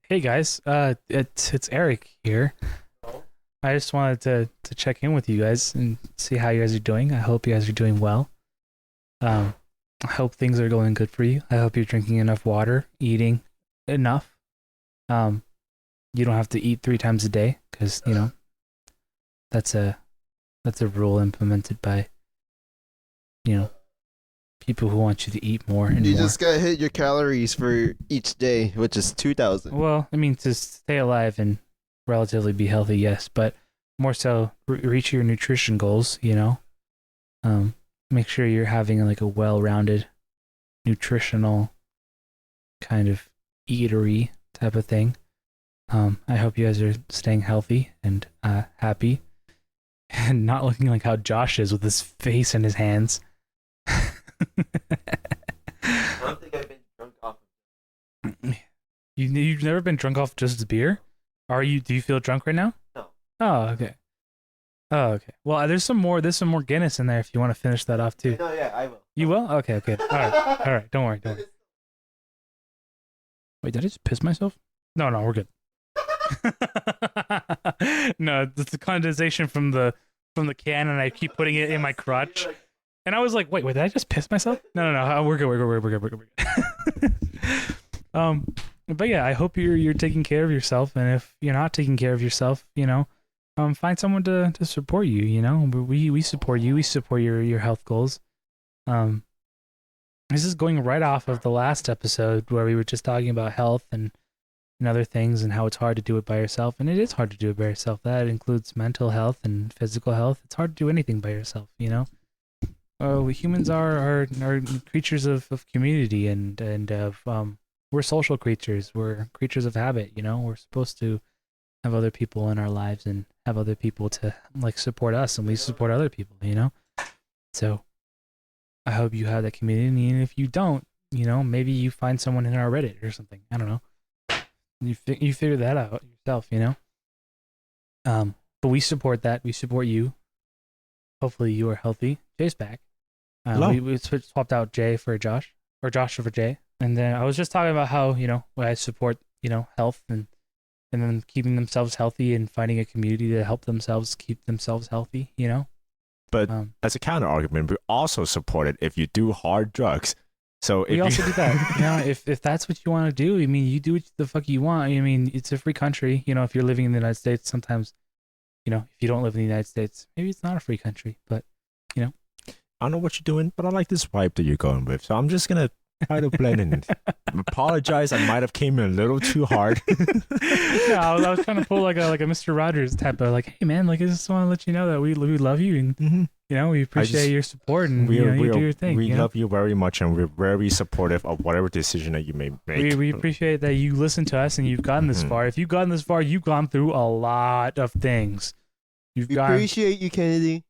Hey guys, it's Eric here. I just wanted to check in with you guys and see how you guys are doing. I hope you guys are doing well. I hope things are going good for you. I hope you're drinking enough water, eating enough. You don't have to eat 3 times a day because that's a rule implemented by people who want you to eat more and You more. just gotta hit your calories for each day, which is 2,000. Well, I mean, to stay alive and relatively be healthy, yes, but more so reach your nutrition goals, make sure you're having like a well-rounded nutritional kind of eatery type of thing. I hope you guys are staying healthy and happy and not looking like how Josh is with his face in his hands. I don't think I've been drunk off of You've never been drunk off just beer? Do you feel drunk right now? No. Oh, okay. Oh, okay. Well, there's some more Guinness in there if you want to finish that off too. No, yeah, I will. You will? Okay, okay. All right. All right. Don't worry. Wait, did I just piss myself? No, we're good. No, it's the condensation from the can, and I keep putting it in my crotch. And I was like, wait, did I just piss myself? No, we're good. But yeah, I hope you're taking care of yourself, and if you're not taking care of yourself, find someone to support you. We support you. We support your health goals. This is going right off of the last episode where we were just talking about health and other things and how it's hard to do it by yourself, and it is hard to do it by yourself. That includes mental health and physical health. It's hard to do anything by yourself. Humans are creatures of community and of we're social creatures. We're creatures of habit. We're supposed to have other people in our lives and have other people to support us, and we support other people. So I hope you have that community, and if you don't, maybe you find someone in our Reddit or something. I don't know. You figure that out yourself. But we support that. We support you. Hopefully you are healthy. Jay's back. We swapped out Jay for Josh, or Josh for Jay. And then I was just talking about how, I support, health and then keeping themselves healthy and finding a community to help themselves keep themselves healthy, But as a counter argument, we also support it if you do hard drugs. So if we also do that. If that's what you want to do, you do what the fuck you want. It's a free country. If you're living in the United States, sometimes, if you don't live in the United States, maybe it's not a free country, but, I don't know what you're doing, but I like this vibe that you're going with. So I'm just going to try to blend in. Apologize, I might have came in a little too hard. Yeah, I was trying to pull like a Mr. Rogers type of hey man, I just want to let you know that we love you and we appreciate your support and you do your thing. We love you very much, and we're very supportive of whatever decision that you may make. We appreciate that you listen to us and you've gotten this far. If you've gotten this far, you've gone through a lot of things. We appreciate you, Kennedy.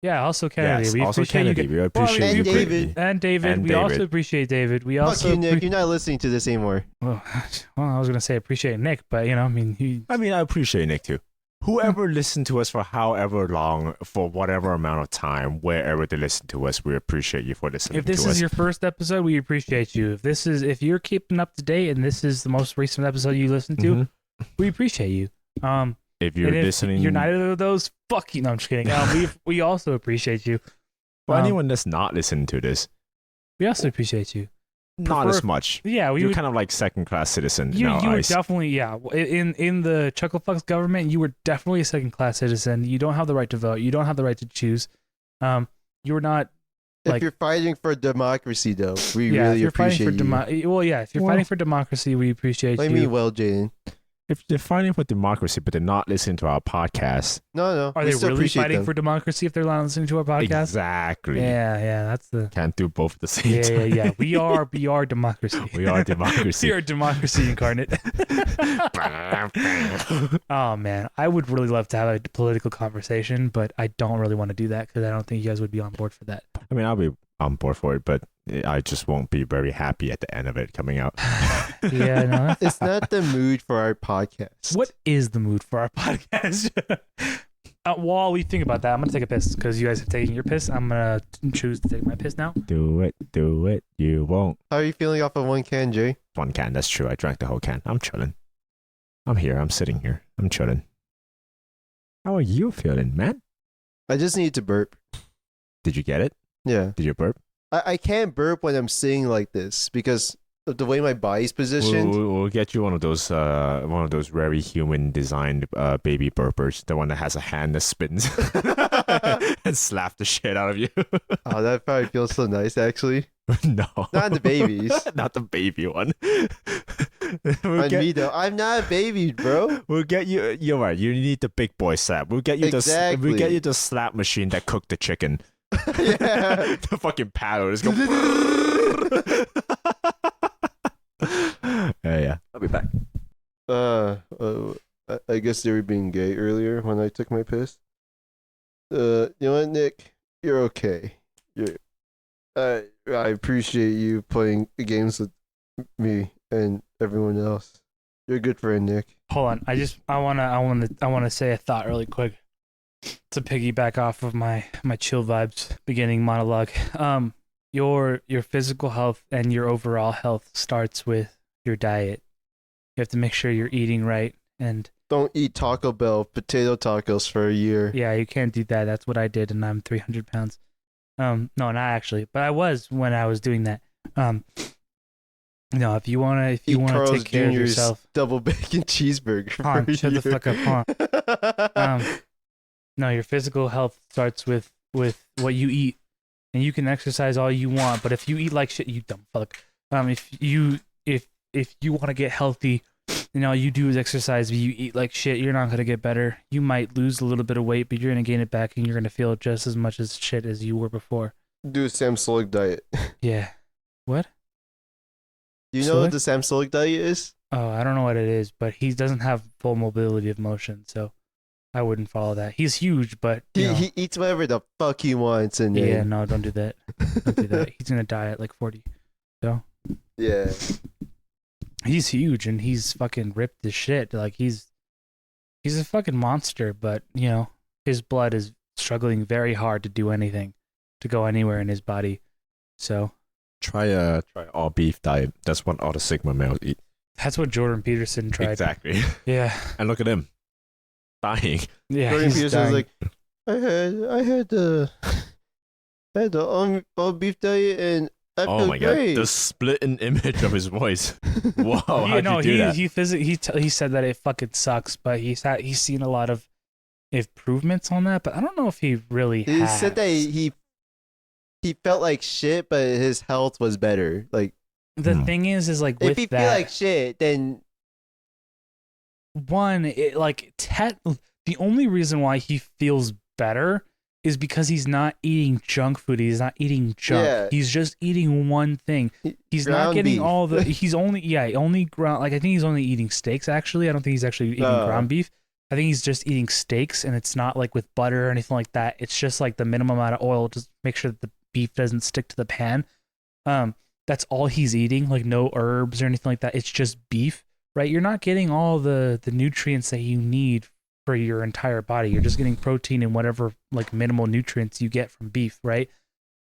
Yeah, also Kennedy. Yes, we also appreciate Kennedy. you. We appreciate you, David. And David. We also appreciate David. We Fuck also you, Nick. You're not listening to this anymore. Well, I was gonna say appreciate Nick, but I appreciate Nick too. Whoever listened to us for however long, for whatever amount of time, wherever they listen to us, we appreciate you for listening to us. If this is your first episode, we appreciate you. If you're keeping up to date and this is the most recent episode you listened to, we appreciate you. If you're listening, you're neither of those. Fuck you. No, I'm just kidding. We also appreciate you. For anyone that's not listening to this, we also appreciate you. Not as much. Yeah, you're kind of like second-class citizen. You were definitely in the Chucklefux government. You were definitely a second-class citizen. You don't have the right to vote. You don't have the right to choose. You're not. If you're fighting for democracy, though, we really appreciate you. If you're fighting for democracy, we appreciate you. What do you mean, Jaden? If they're fighting for democracy, but they're not listening to our podcast. No. Are they really fighting for democracy if they're not listening to our podcast? Exactly. Yeah, that's the... Can't do both at the same time. Yeah. We are democracy. We are democracy. We are democracy incarnate. Oh, man. I would really love to have a political conversation, but I don't really want to do that because I don't think you guys would be on board for that. I'll be on board for it, but I just won't be very happy at the end of it coming out. Yeah, no. It's not the mood for our podcast. What is the mood for our podcast? while we think about that, I'm gonna take a piss because you guys have taken your piss. I'm gonna choose to take my piss now. Do it. You won't. How are you feeling off of one can, Jay? One can. That's true. I drank the whole can. I'm chilling. I'm here. I'm sitting here. I'm chilling. How are you feeling, man? I just need to burp. Did you get it? Yeah. Did you burp? I can't burp when I'm sitting like this because of the way my body's positioned. We'll get you one of those very human designed baby burpers. The one that has a hand that spins and slap the shit out of you. Oh, that probably feels so nice, actually. No, Not the babies. Not the baby one. Me though, I'm not a baby, bro. We'll get you. You're right. You need the big boy slap. We'll get you Exactly. We'll get you the slap machine that cooked the chicken. Yeah. The fucking paddle is going. Yeah. I'll be back. I guess they were being gay earlier when I took my piss. You know what, Nick? You're okay. I appreciate you playing games with me and everyone else. You're a good friend, Nick. Hold on. I wanna say a thought really quick to piggyback off of my chill vibes beginning monologue. Your physical health and your overall health starts with your diet. You have to make sure you're eating right, and don't eat Taco Bell potato tacos for a year. Yeah, you can't do that. That's what I did, and I'm 300 pounds. No, not actually, but I was when I was doing that. No, if you wanna take care of yourself, double bacon cheeseburger. Shut the fuck up, huh? No, your physical health starts with what you eat, and you can exercise all you want, but if you eat like shit, you dumb fuck. If you want to get healthy, and all you do is exercise, but you eat like shit, you're not gonna get better. You might lose a little bit of weight, but you're gonna gain it back, and you're gonna feel just as much as shit as you were before. Do a Sam Sulek diet. Yeah. What? Do you know what the Sam Sulek diet is? Oh, I don't know what it is, but he doesn't have full mobility of motion, so I wouldn't follow that. He's huge, but he eats whatever the fuck he wants, and yeah, no, don't do that. Don't do that. He's gonna die at like 40. So yeah, he's huge and he's fucking ripped as shit. Like he's a fucking monster, but his blood is struggling very hard to do anything, to go anywhere in his body. So try all beef diet. That's what all the Sigma males eat. That's what Jordan Peterson tried. Exactly. Yeah. And look at him, dying. Yeah. Jordan Peterson's like, I had the all beef diet and I feel my great. God, the split in image of his voice. Whoa, how'd you do that? He said that it fucking sucks, but he's seen a lot of improvements on that, but I don't know if he really He said that he felt like shit, but his health was better. Like the thing is like if with you that, feel like shit, then the only reason why he feels better is because he's not eating junk food. He's not eating junk. Yeah. He's just eating one thing. He's not getting beef. All the. He's only ground. Like I think he's only eating steaks. Actually, I don't think he's actually eating ground beef. I think he's just eating steaks, and it's not like with butter or anything like that. It's just like the minimum amount of oil to make sure that the beef doesn't stick to the pan. That's all he's eating. Like no herbs or anything like that. It's just beef, right? You're not getting all the nutrients that you need for your entire body. You're just getting protein and whatever like minimal nutrients you get from beef, right?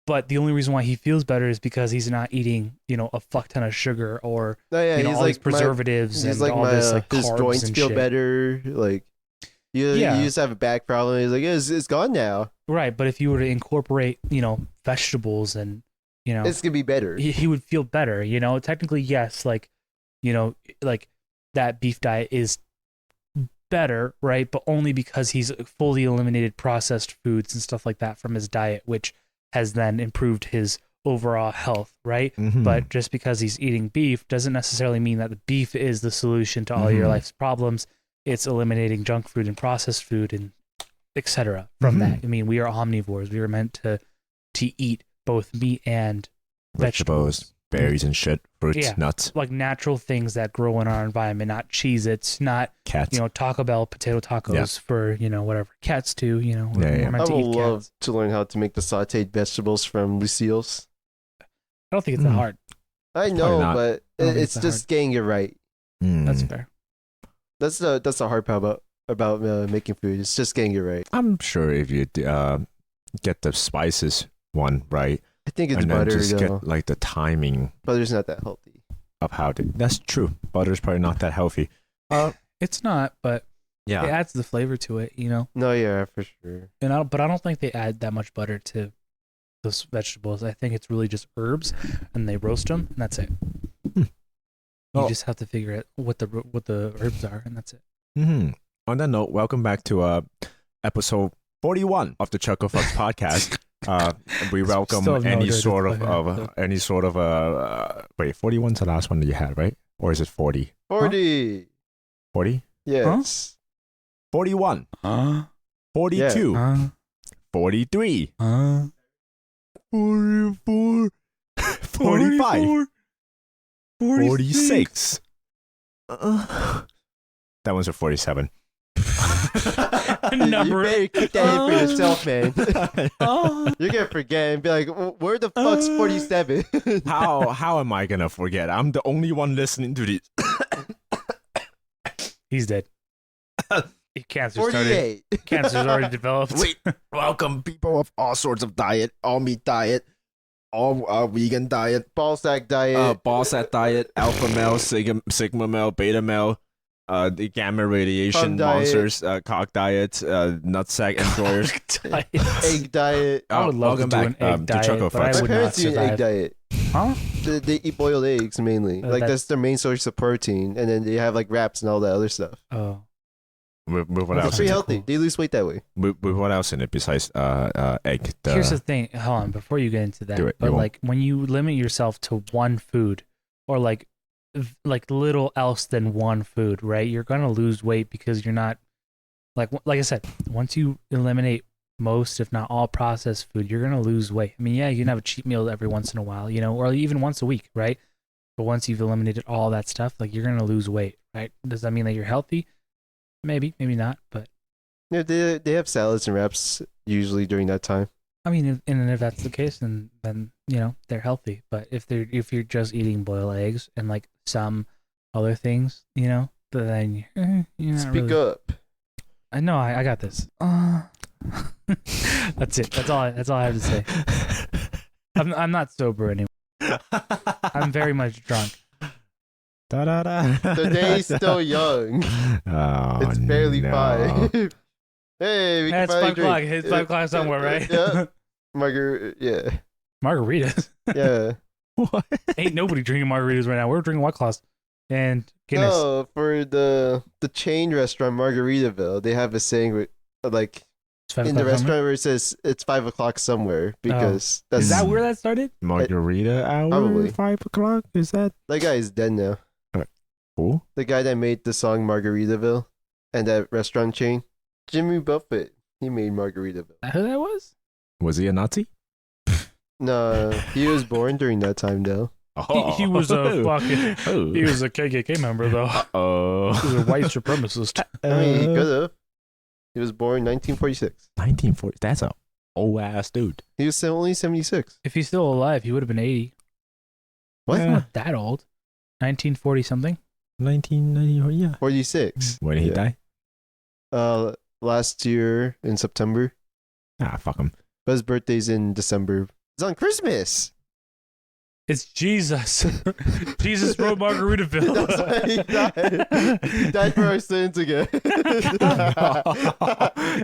But the only reason why he feels better is because he's not eating, a fuck ton of sugar or all these preservatives and all this like carbs. His joints and feel shit. better. Like you just have a back problem. He's like, it's gone now. Right, but if you were to incorporate, vegetables and it's gonna be better. He would feel better. Technically, yes. Like, like that beef diet is better, right? But only because he's fully eliminated processed foods and stuff like that from his diet, which has then improved his overall health, right? Mm-hmm. But just because he's eating beef doesn't necessarily mean that the beef is the solution to all your life's problems. It's eliminating junk food and processed food and etc. from that. I mean, we are omnivores. We were meant to eat both meat and vegetables. Berries and shit, fruits, nuts. Like natural things that grow in our environment, not Cheez-Its, not cats. Taco Bell potato tacos for, whatever. Cats too, I would love to learn how to make the sauteed vegetables from Lucille's. I don't think it's that hard. I know, but it's just getting it right. That's fair. That's the hard part about making food. It's just getting it right. I'm sure if you get the spices one right, I think it's and then butter just though. get like the timing Butter's not that healthy. of how to. That's true. Butter's probably not that healthy. It's not, but it Yeah. adds the flavor to it, you know. No, yeah, for sure. But I don't think they add that much butter to those vegetables. I think it's really just herbs, and they roast them, and that's it. You Oh. just have to figure out what the herbs are, and that's it. Mm-hmm. On that note, welcome back to episode 41 of the Chucklefux podcast. We welcome Still have no any idea sort what the fuck of wait, 41's the last one that you had, right? Or is it 40? 40. 40? Yes. 41. Huh? 42. Huh? 43. Huh? 44. 45. 46. That one's a 47. You Number. better keep that in for yourself, man. Oh. You're gonna forget and be like, where the fuck's 47? How am I gonna forget? I'm the only one listening to this. He's dead. Cancer started. 48. Cancer's already developed. Wait, welcome people of all sorts of diet, all meat diet, all vegan diet, Ball sack diet. ball set diet, alpha male, sigma male, beta male, the gamma radiation Cum diet. monsters, cock diet, nutsack enjoyers. Egg diet. I would love to Welcome do back, an egg to diet, Chuckle but I Fucks. My would not parents eat an egg survive. diet. Huh? They eat boiled eggs mainly. Like that's- that's their main source of protein, and then they have like wraps and all that other stuff. Oh. With what That's else? It's pretty In it? healthy. They lose weight that way. With what else in it besides egg? Here's the thing. Hold on, before you get into that. Do it. But You won't. like when you limit yourself to one food, or like little else than one food, right? You're gonna lose weight because you're not like I said. Once you eliminate most, if not all, processed food, you're gonna lose weight. I mean, yeah, you can have a cheat meal every once in a while, you know, or even once a week, right? But once you've eliminated all that stuff, like you're gonna lose weight, right? Does that mean that you're healthy? Maybe, maybe not. But Yeah, they have salads and wraps usually during that time. I mean, if that's the case, then you know they're healthy. But if you're just eating boiled eggs and like some other things, you know, then you're not Speak really. up. I know. I got this. That's it. That's all I have to say. I'm not sober anymore. I'm very much drunk. The day's still young. Oh, It's barely no. 5. Hey, we can It's finally 5 o'clock. drink. It's 5 o'clock somewhere, right? Yeah. Yeah. Margaritas. Yeah. What? Ain't nobody drinking margaritas right now. We're drinking White Claws and Guinness. No, for the chain restaurant Margaritaville, they have a saying with, like It's 5 in the o'clock somewhere? restaurant where it says it's 5 o'clock somewhere because that's Is that where that started? Margarita hour? Probably. 5 o'clock? Is that that guy is dead now. cool? The guy that made the song Margaritaville and that restaurant chain, Jimmy Buffett. He made Margaritaville. Who that was? Was he a Nazi? No, he was born during that time though. He was a fucking. Oh. He was a KKK member though. Oh. He was a white supremacist. I mean, he could have. He was born 1946. 1940. That's a old ass dude. He was only 76. If he's still alive, he would have been 80. What? He's not that old. 1940 something. 1990. Yeah. 46. When did he Yeah. die? Last year in September. Ah, fuck him. But his birthday's in December. It's on Christmas. It's Jesus. Jesus wrote Margaritaville. That's why he died. He died for our sins again.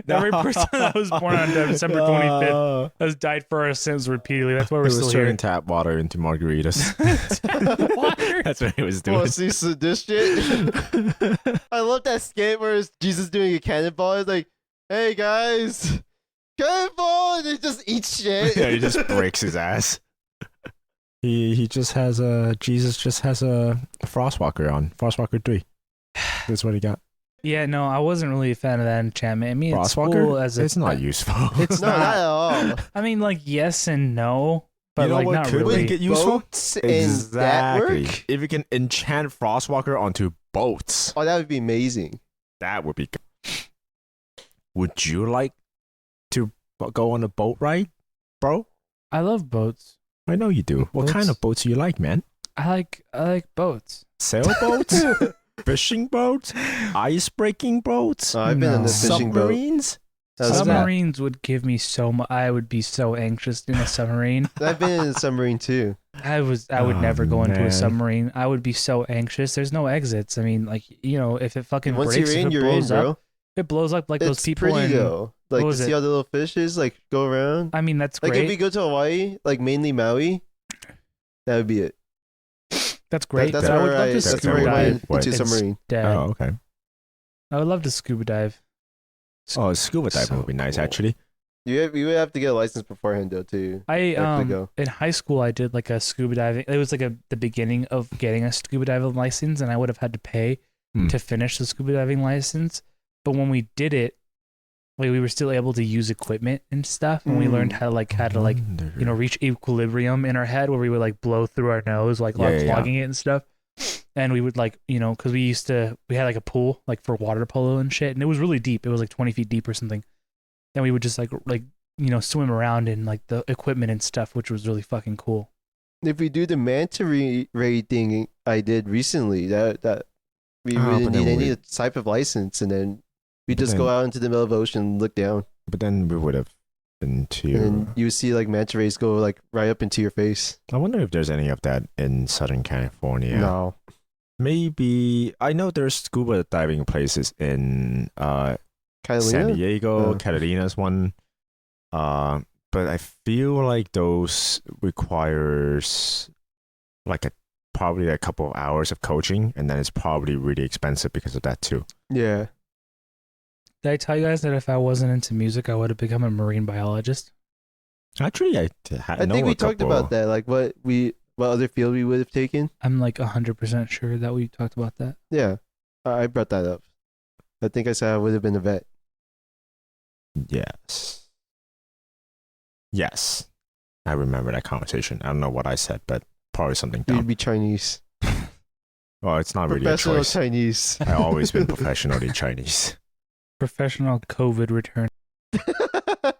Every person that was born on December 25th has died for our sins repeatedly. That's why we're He was still turning here. tap water into margaritas. Water? That's what he was doing. Oh, see this shit? I love that skit where it's Jesus doing a cannonball. It's like, hey guys, cannonball, and he just eats shit. Yeah, he just breaks his ass. He just has Jesus just has a Frostwalker on Frostwalker 3. That's what he got. Yeah, no, I wasn't really a fan of that enchantment. I mean, it's Frostwalker. cool as a. It's not useful. It's No, not not. at all. I mean, like yes and no, but You know like what not could really. make it useful? Boats and that work? If you can enchant Frostwalker onto boats, Oh, that would be amazing. that would be good. Would you like to go on a boat ride, bro? I love boats. I know you do. What kind Boats? of boats do you like, man? I like boats. Sailboats? fishing boats, ice breaking boats, I've been on No. a fishing boat. submarines. How's that? Submarines would give me so much. I would be so anxious in a submarine. I've been in a submarine too. I would Oh, never go into man. a submarine. I would be so anxious. There's no exits. I mean, like, you know, if it fucking Once breaks, you're if in, it you're in, blows up, bro. if it blows up like It's those people pretty in. though. Like what to was see it? all the little fishes like go around. I mean, that's Like great. if we go to Hawaii, like mainly Maui, that would be it. That's great. That's but I where would love to that's scuba where I dive. went. into submarine. instead. Oh, okay. I would love to scuba dive. Oh, scuba diving So would be nice, cool. actually. You would have to get a license beforehand though too. I to go. in high school I did like a scuba diving. It was like the beginning of getting a scuba diving license, and I would have had to pay to finish the scuba diving license. But when we did it, like we were still able to use equipment and stuff, and we learned how to you know reach equilibrium in our head where we would like blow through our nose like clogging it and stuff. And we would like, you know, because we had like a pool like for water polo and shit, and it was really deep. It was like 20 feet deep or something. And we would just like you know swim around in like the equipment and stuff, which was really fucking cool. If we do the manta ray thing I did recently, that we wouldn't but then need any we- type of license, and then we But just then- go out into the middle of the ocean and look down, But then we would have been and to. then you see like manta rays go like right up into your face. I wonder if there's any of that in Southern California. No, Maybe I know there's scuba diving places in San Catalina. Diego, Oh. Catalina's one. But I feel like those requires like probably a couple of hours of coaching, and then it's probably really expensive because of that too. Yeah, Did I tell you guys that if I wasn't into music, I would have become a marine biologist? Actually, I I think we talked about that. Like what other field we would have taken. I'm like 100% sure that we talked about that. Yeah, I brought that up. I think I said I would have been a vet. Yes. Yes. I remember that conversation. I don't know what I said, but probably something You'd dumb. be Chinese, Well, it's not really a professional choice. Chinese. I've always been professionally Chinese. Professional COVID return.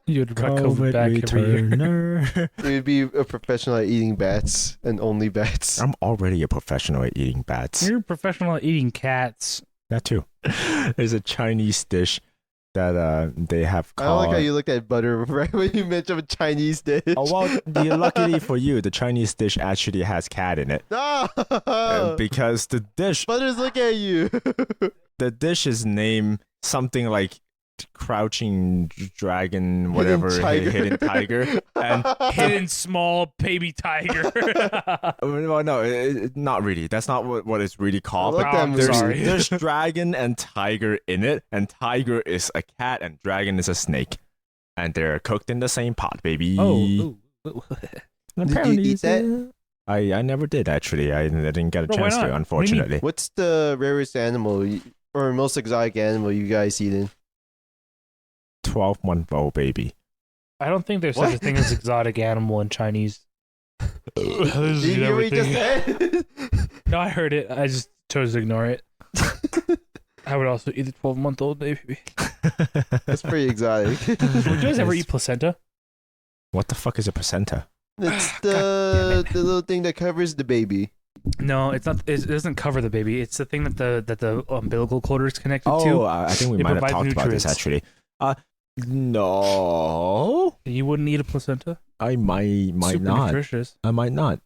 You would brought COVID back every year. returner. You'd be a professional at eating bats and only bats. I'm already a professional at eating bats. You're a professional at eating cats. That too. There's a Chinese dish that they have I don't called. like how you looked at butter right when you mentioned a Chinese dish. Oh well, luckily for you, the Chinese dish actually has cat in it. No! Because the dish Butters, look at you. the dish is named something like Crouching Dragon, whatever, Hidden Tiger. And Hidden small baby tiger. well, no, not really. That's not what it's really called. Look But that movie. sorry. there's dragon and tiger in it, and tiger is a cat, and dragon is a snake, and they're cooked in the same pot, baby. Oh, And Did you eat that? I never did actually. I didn't get a Bro, why chance not? to, What do you mean? unfortunately. What's the rarest animal or most exotic animal you guys eat in? 12-month-old baby. I don't think there's What? such a thing as exotic animal in Chinese. This is Did you hear what you just everything. said? No, I heard it. I just chose to ignore it. I would also eat a 12-month-old baby. That's pretty exotic. Would you guys ever eat placenta? What the fuck is a placenta? It's God the little thing that covers the baby. No, it's not. It doesn't cover the baby. It's the thing that the umbilical cord is connected Oh, to. I think we It might have provides talked about this nutrients. actually. No, You wouldn't eat a placenta? I might Super not. nutritious. I might not.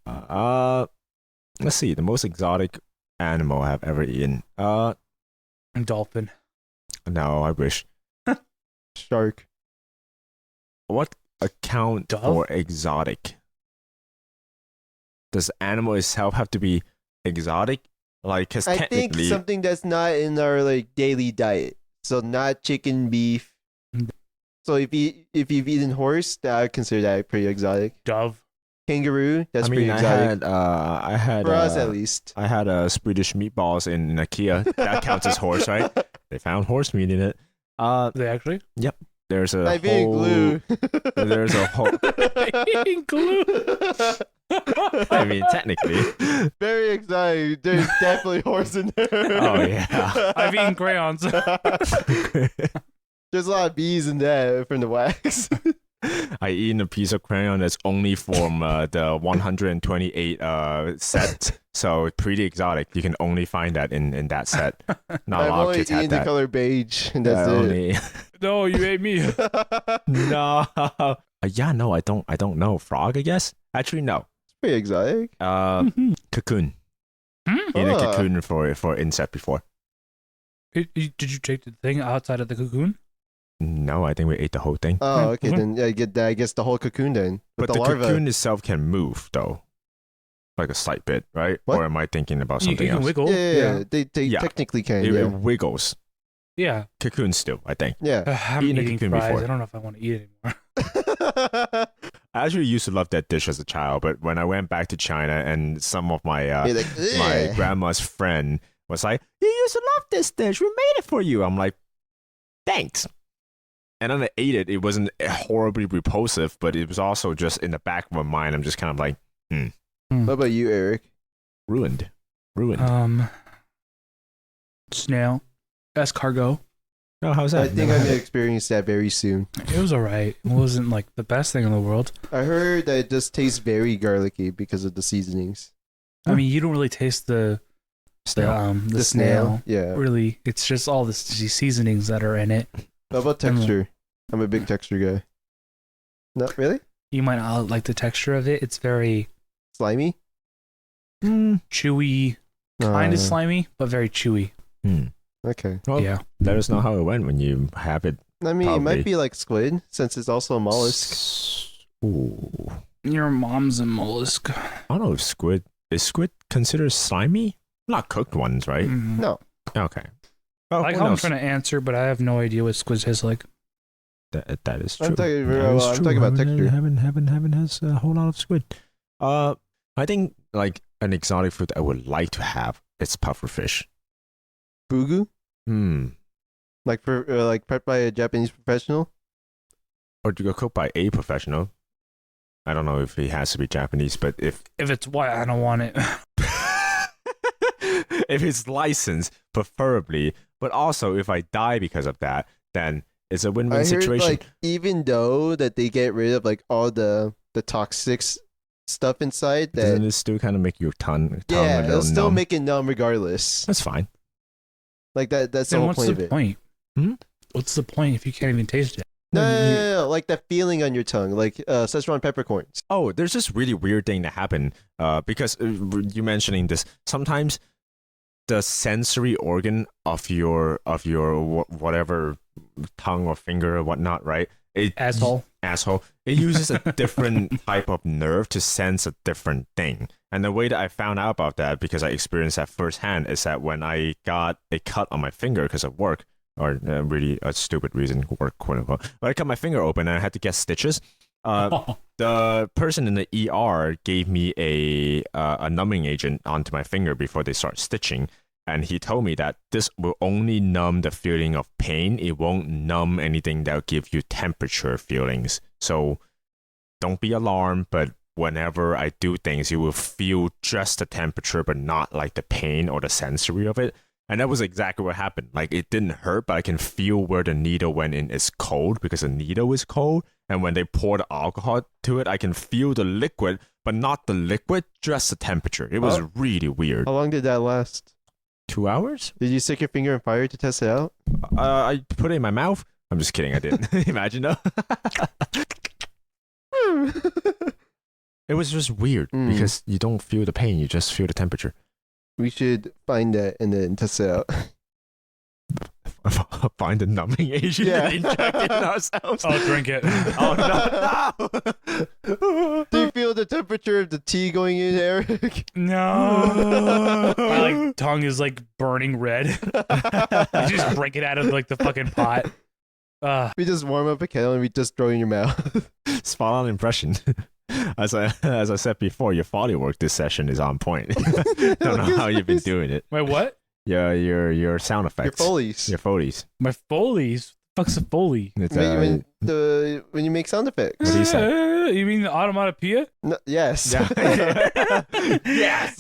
Let's see. The most exotic animal I've ever eaten. Dolphin. No, I wish. Shark. What account Dove? for exotic? Does animal itself have to be exotic? Like, because I think technically, something that's not in our like daily diet. So not chicken, beef. So if you've eaten horse, I would consider that pretty exotic. Dove. Kangaroo, that's I mean, pretty exotic. I had For us at least. I had Swedish meatballs in IKEA. That counts as horse, right? They found horse meat in it. They actually? There's a I've eaten whole. glue. There's a whole. Eating glue. I mean, technically. Very exotic. There's definitely horse in there. Oh, yeah. I've eaten crayons. There's a lot of bees in that from the wax. I eaten a piece of crayon that's only from the 128 set, so pretty exotic. You can only find that in that set. Not a I've lot of only kids had eaten the that. color beige, and that's it. Only... No, you ate me. no. Yeah, no, I don't know. Frog, I guess. Actually, no. Pretty exotic. Cocoon. Hmm? In a cocoon for insect before. Did you take the thing outside of the cocoon? No, I think we ate the whole thing. Oh, okay. Mhm. Then I get that. I guess the whole cocoon then. But the larva. cocoon itself can move though, like a slight bit, right? What? Or am I thinking about You something can else? wiggle. Yeah, they Yeah. technically can. It Yeah. wiggles. Yeah. Cocoon still, I think. Yeah. I'm Eaten a eating cocoon fries. before. I don't know if I want to eat it anymore. I actually used to love that dish as a child, but when I went back to China and some of my You're like, my "Ugh." grandma's friend was like, "You used to love this dish. We made it for you." I'm like, "Thanks." And then I ate it. It wasn't horribly repulsive, but it was also just in the back of my mind. I'm just kind of like, What about you, Eric? ruined. Snail. Escargot. Oh, how's that? I think I'm gonna experience that very soon. It was alright. It wasn't like the best thing in the world. I heard that it just tastes very garlicky because of the seasonings. I mean, you don't really taste the snail. Yeah. Really, it's just all the seasonings that are in it. How about texture? I'm a big texture guy. Not really? You might not like the texture of it. It's very Slimy? chewy, kind Uh, of slimy, but very chewy. Okay. Well, Yeah. let us know how it went when you have it. I mean, it Probably. might be like squid since it's also a mollusk. Ooh. Your mom's a mollusk. I don't know if is squid considered slimy? Not cooked ones, right? Mhm. No. Okay. Oh, I like who how I'm knows? trying to answer, but I have no idea what squid tastes like. That is true. I'm talking, That is I'm true. talking about texture. Heaven has a whole lot of squid. I think like an exotic food I would like to have is pufferfish. Fugu? Or Like prepped by a Japanese professional? to go cooked by a professional. I don't know if he has to be Japanese, but if If it's white, I don't want it. if it's licensed, preferably. But also, if I die because of that, then it's a win-win I heard situation. like even though that they get rid of like all the toxic stuff inside, Doesn't that it still kind of make your tongue a yeah, little it'll still numb? make it numb regardless. That's fine. Like that's the Then whole what's point of the it. point? Hmm? What's the point if you can't even taste it? No, like that feeling on your tongue, like Szechuan peppercorns. Oh, there's this really weird thing that happened because you mentioning this. Sometimes the sensory organ of your whatever tongue or finger or whatnot, right? Asshole. It uses a different type of nerve to sense a different thing. And the way that I found out about that, because I experienced that firsthand, is that when I got a cut on my finger because of work, or really a stupid reason, work quote unquote, but I cut my finger open and I had to get stitches. The person in the ER gave me a numbing agent onto my finger before they start stitching. And he told me that this will only numb the feeling of pain. It won't numb anything that will give you temperature feelings. So don't be alarmed, but whenever I do things, you will feel just the temperature, but not like the pain or the sensory of it. And that was exactly what happened. Like, it didn't hurt, but I can feel where the needle went in is cold because the needle is cold. And when they pour the alcohol to it, I can feel the liquid, but not the liquid, just the temperature. It was really weird. How long did that last? 2 hours? Did you stick your finger in fire to test it out? I put it in my mouth. I'm just kidding. I didn't. Imagine though. It was just weird because you don't feel the pain. You just feel the temperature. We should find that and then test it out. Find the numbing agent Yeah. and inject it in ourselves. I'll drink it. Oh no! Do you feel the temperature of the tea going in, Eric? No. My like tongue is like burning red. You just break it out of like the fucking pot. We just warm up a kettle and we just throw it in your mouth. Spot on impression. As I said before, your foley work this session is on point. Don't know how you've been doing it. Wait, what? Yeah, your sound Your effects. Foley's. Your Foley's. My Foley's? Fuck's a Foley? It's, When you make sound effects. What do you say? You mean the onomatopoeia? No, yes. Yes.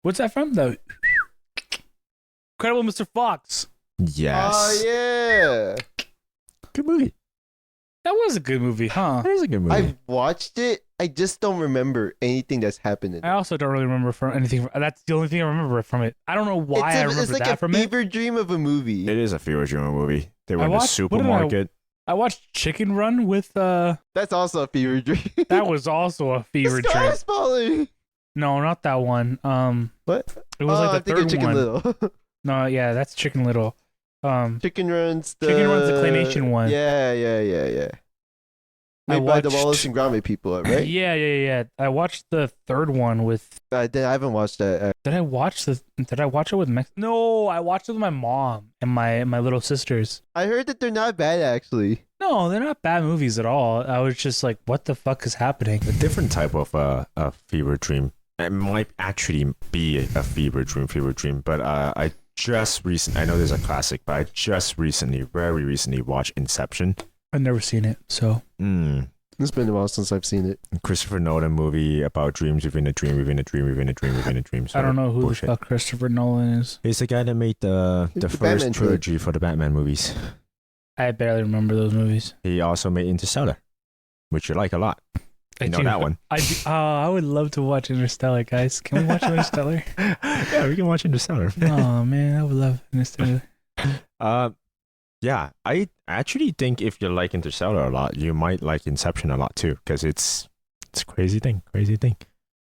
What's that from? The Incredible Mr. Fox. Yes. Oh yeah. Good movie. That was a good movie, huh? That is a good movie. I've watched it. I just don't remember anything that's happened in I it. also don't really remember from anything. That's the only thing I remember from it. I don't know why I remember It's like that a from it. fever dream of a movie. It is a fever dream movie. They were in the watched- what did I- supermarket. I watched Chicken Run with That's also a fever dream. that was also a fever The sky dream. is falling. No, not that one. What? It was I'm like the thinking third Chicken one. Little. No, yeah, that's Chicken Little. Chicken Run's the Chicken Run's the claymation one. Yeah. I Made by the watched- Wallace and Gromit people, right? Yeah. I watched the third one with. I haven't watched that. Did I watch it with No, I watched it with my mom and my little sisters. I heard that they're not bad actually. No, they're not bad movies at all. I was just like, what the fuck is happening? A different type of a fever dream. It might actually be a fever dream, but I know there's a classic, but I just very recently watched Inception. I've never seen it, so. It's been a while since I've seen it. Christopher Nolan movie about dreams within a dream within a dream within a dream within a dream. I don't know who bullshit. the fuck Christopher Nolan is. He's the guy that made the first Batman trilogy for the Batman movies. I barely remember those movies. He also made Interstellar, which you like a lot. You know that one. I do. Oh, I would love to watch Interstellar, guys. Can we watch Interstellar? Yeah, we can watch Interstellar. Oh man, I would love Interstellar. Yeah, I actually think if you like Interstellar a lot, you might like Inception a lot too, because it's a crazy thing.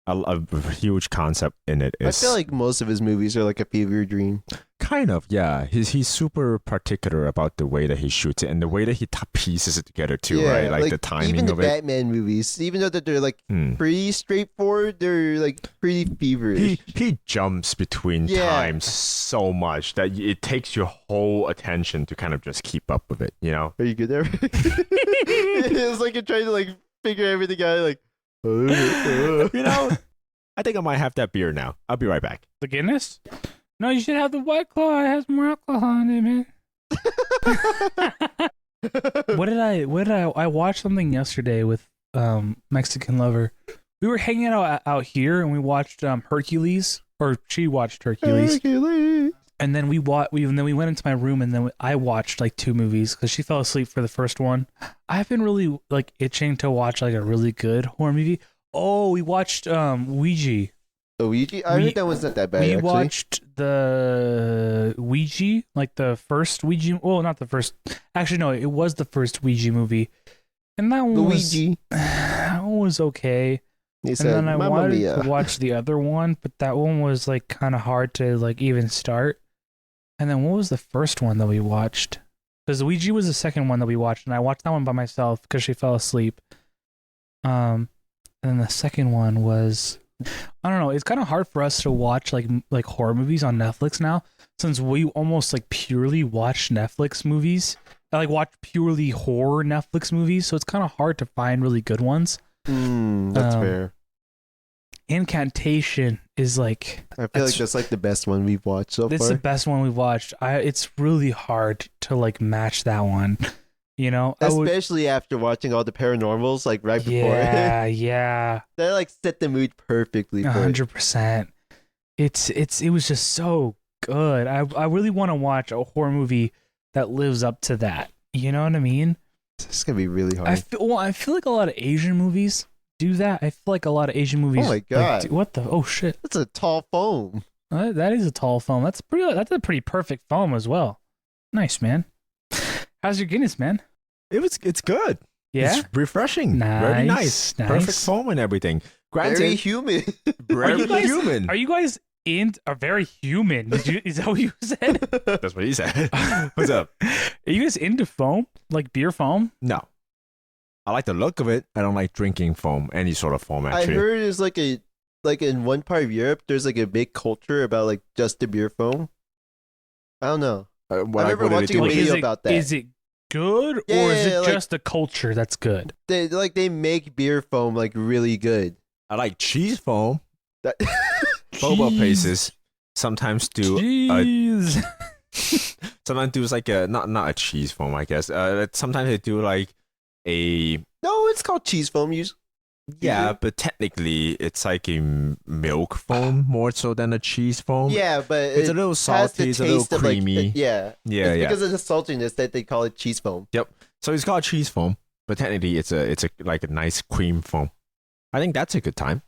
A huge concept in it is. I feel like most of his movies are like a fever dream. Kind of, yeah. He's super particular about the way that he shoots it and the way that he pieces it together too, right? Like the timing even the of it. Batman movies, even though that they're like pretty straightforward, they're like pretty feverish. He jumps between times so much that it takes your whole attention to kind of just keep up with it, you know? Are you good there? It's like you're trying to like figure everything out. Like, You know, I think I might have that beer now. I'll be right back. The Guinness? No, you should have the White Claw. It has more alcohol in it, man. I watched something yesterday with Mexican lover. We were hanging out here and we watched Hercules, or she watched Hercules. And then we went into my room and then I watched like 2 movies because she fell asleep for the first one. I've been really like itching to watch like a really good horror movie. Oh, we watched Ouija. Ouija? I heard that one's not that bad. We actually. watched the Ouija, like the first Ouija. Well, not the first. Actually, no, it was the first Ouija movie, and that one was okay. He And then I wanted to watch the other one, but that one was like kind of hard to like even start. And then what was the first one that we watched? Because Ouija was the second one that we watched, and I watched that one by myself because she fell asleep. And then the second one was, I don't know. It's kind of hard for us to watch like horror movies on Netflix now, since we almost like purely watch Netflix movies. I like watch purely horror Netflix movies, so it's kind of hard to find really good ones. That's fair. Incantation is like, I feel like that's like the best one we've watched so far. it's the best one we've watched. It's really hard to like match that one. You know, Especially after watching all the paranormals like right before. Yeah. That like set the mood perfectly for it. 100%. It was just so good. I really want to watch a horror movie that lives up to that. You know what I mean? It's gonna be really hard. I feel like a lot of Asian movies do that. I feel like a lot of Asian movies. Oh my God. What the? Oh shit! That's a tall foam. That is a tall foam. That's a pretty perfect foam as well. Nice, man. How's your Guinness, man? It's good. Yeah, It's refreshing. Nice, Very nice. nice. Perfect foam and everything. Very Granted, human. very human. Are you guys are very human? Is that what you said? That's what he said. What's up? Are you guys into foam, like beer foam? No. I like the look of it. I don't like drinking foam, any sort of foam, I actually. heard it's like in one part of Europe, there's like a big culture about like just the beer foam. I don't know. I remember watching a Like, video about that. Is it good, Yeah, or is it like- just a culture that's good? They make beer foam like really good. I like cheese foam. That Boba Jeez. places sometimes do Jeez. sometimes do like a not a cheese foam, I guess. Sometimes they do like a no, it's called cheese foam. Yeah, but technically it's like a milk foam more so than a cheese foam. Yeah, but It's a little has salty, the it's a little taste of, creamy. yeah. Yeah, It's yeah. because of the saltiness that they call it cheese foam. Yep. So it's called cheese foam, but technically it's a like a nice cream foam. I think that's a good time.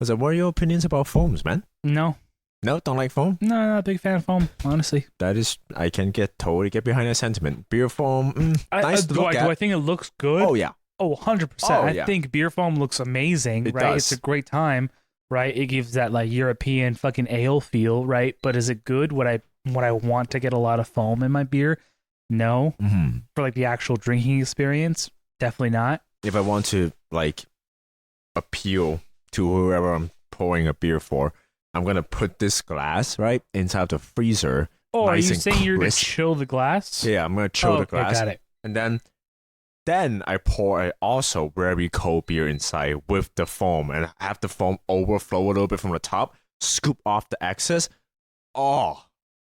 So what are your opinions about foams, man? No, No, don't like foam? no, not a big fan of foam, honestly. That is, I can totally get behind that sentiment. Beer foam, nice to do look at. do I think it looks good? Oh yeah, Oh, 100%. Oh, I yeah. think beer foam looks amazing, It right? does. It's a great time, right? It gives that like European fucking ale feel, right? But is it good? Would I want to get a lot of foam in my beer? No. mm-hmm. For like the actual drinking experience, definitely not. If I want to like appeal to whoever I'm pouring a beer for, I'm gonna put this glass right inside the freezer. Oh, are Nice you and saying you're gonna crisp. chill the glass? Yeah, I'm gonna chill Oh, the okay, glass, got it. and then I pour a also very cold beer inside with the foam, and have the foam overflow a little bit from the top. Scoop off the excess. Oh,